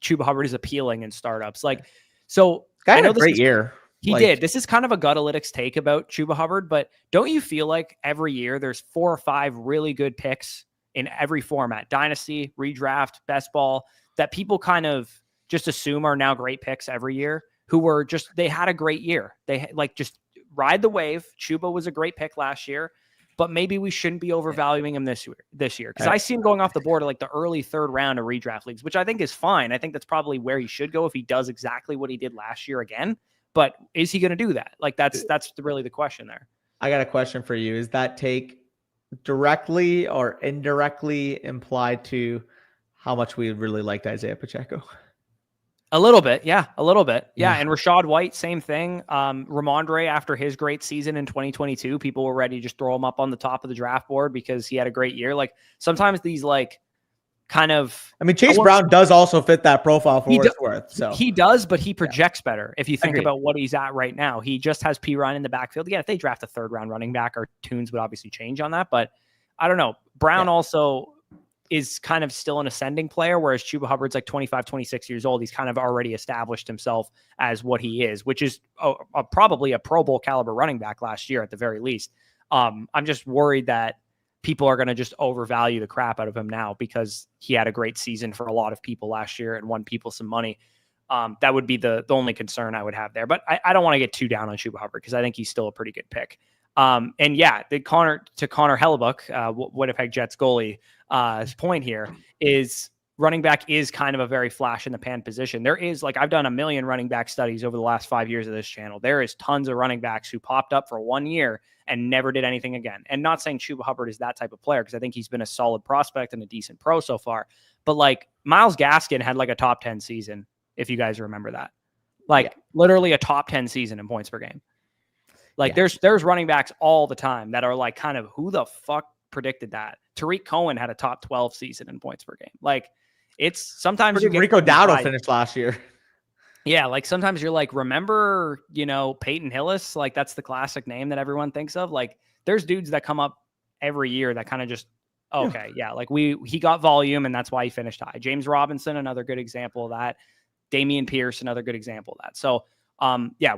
Chuba Hubbard is appealing in startups. Like, so guy had a great year. He did. This is kind of a Gutalytics take about Chuba Hubbard, but don't you feel like every year there's 4 or 5 really good picks in every format, Dynasty, redraft, best ball, that people kind of just assume are now great picks every year, who were just, they had a great year. They like just ride the wave. Chuba was a great pick last year, but maybe we shouldn't be overvaluing him this year. Cause I see him going off the board at like the early 3rd round of redraft leagues, which I think is fine. I think that's probably where he should go if he does exactly what he did last year again, but is he going to do that? Like that's really the question there. I got a question for you. Is that take directly or indirectly implied to how much we really liked Isaiah Pacheco? A little bit. Yeah. A little bit. Yeah. And Rashad White, same thing. Ramondre, after his great season in 2022, people were ready to just throw him up on the top of the draft board because he had a great year. Like sometimes these like kind of, I mean, Chase Brown does also fit that profile for what it's worth. So he does, but he projects better. If you think about what he's at right now, he just has P Ryan in the backfield. Again, if they draft a 3rd round running back, our tunes would obviously change on that, but I don't know. Brown also is kind of still an ascending player, whereas Chuba Hubbard's like 25, 26 years old. He's kind of already established himself as what he is, which is probably a Pro Bowl caliber running back last year at the very least. I'm just worried that people are going to just overvalue the crap out of him now because he had a great season for a lot of people last year and won people some money. That would be the only concern I would have there. But I don't want to get too down on Chuba Hubbard because I think he's still a pretty good pick. And yeah, Connor Hellebuck, Winnipeg Jets goalie, his point here is running back is kind of a very flash in the pan position. There is like, I've done a million running back studies over the last 5 years of this channel. There is tons of running backs who popped up for 1 year and never did anything again. And not saying Chuba Hubbard is that type of player, because I think he's been a solid prospect and a decent pro so far. But like Myles Gaskin had like a top 10 season, if you guys remember that. Like literally a top 10 season in points per game. Like there's running backs all the time that are like kind of who the fuck predicted that? Tariq Cohen had a top 12 season in points per game. Like it's sometimes Rico Dowdle finished last year. Yeah. Like sometimes you're like, remember, Peyton Hillis, like that's the classic name that everyone thinks of. Like there's dudes that come up every year that kind of just, okay. Yeah. Like he got volume and that's why he finished high. James Robinson, another good example of that. Damian Pierce, another good example of that. So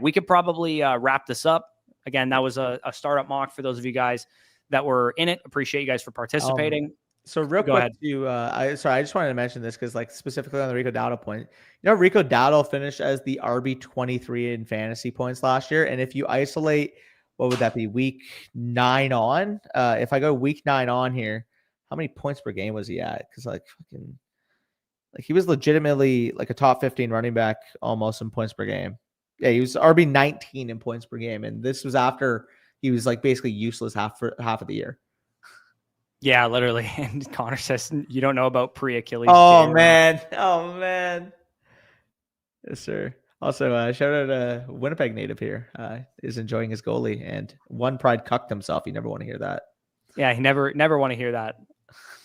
we could probably wrap this up. Again, that was a startup mock for those of you guys that were in it. Appreciate you guys for participating. So real Go quick ahead. I just wanted to mention this because like specifically on the Rico Dowdle point, Rico Dowdle finished as the RB23 in fantasy points last year. And if you isolate, what would that be? Week 9 on? If I go week 9 on here, how many points per game was he at? Because like fucking like he was legitimately like a top 15 running back almost in points per game. Yeah, he was RB19 in points per game. And this was after he was like basically useless half of the year. Yeah, literally. And Connor says you don't know about pre-Achilles. Oh J-Rock. man. Oh man. Yes, sir. Also, shout out Winnipeg native here. Is enjoying his goalie and one pride cucked himself. You never want to hear that. Yeah, he never want to hear that.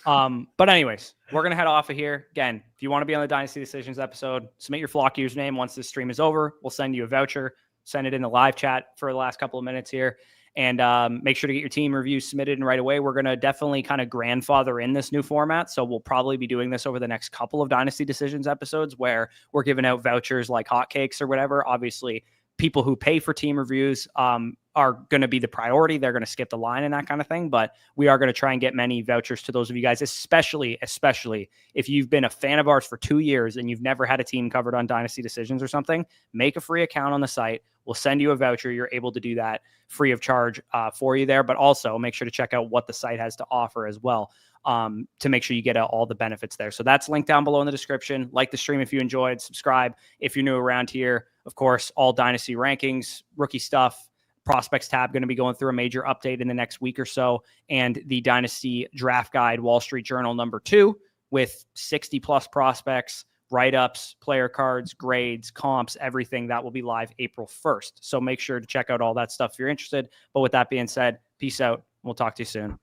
But anyways, we're gonna head off of here. Again, if you want to be on the Dynasty Decisions episode, submit your Flock username. Once this stream is over, we'll send you a voucher. Send it in the live chat for the last couple of minutes here. And make sure to get your team reviews submitted right away. We're going to definitely kind of grandfather in this new format. So we'll probably be doing this over the next couple of Dynasty Decisions episodes where we're giving out vouchers like hotcakes or whatever. Obviously, people who pay for team reviews are going to be the priority. They're going to skip the line and that kind of thing. But we are going to try and get many vouchers to those of you guys, especially if you've been a fan of ours for 2 years and you've never had a team covered on Dynasty Decisions or something. Make a free account on the site. We'll send you a voucher. You're able to do that free of charge for you there. But also make sure to check out what the site has to offer as well to make sure you get all the benefits there. So that's linked down below in the description. Like the stream if you enjoyed. Subscribe if you're new around here. Of course, all Dynasty rankings, rookie stuff, prospects tab going to be going through a major update in the next week or so. And the Dynasty Draft Guide Wall Street Journal #2 with 60 plus prospects, write-ups, player cards, grades, comps, everything that will be live April 1st. So make sure to check out all that stuff if you're interested. But with that being said, peace out. We'll talk to you soon.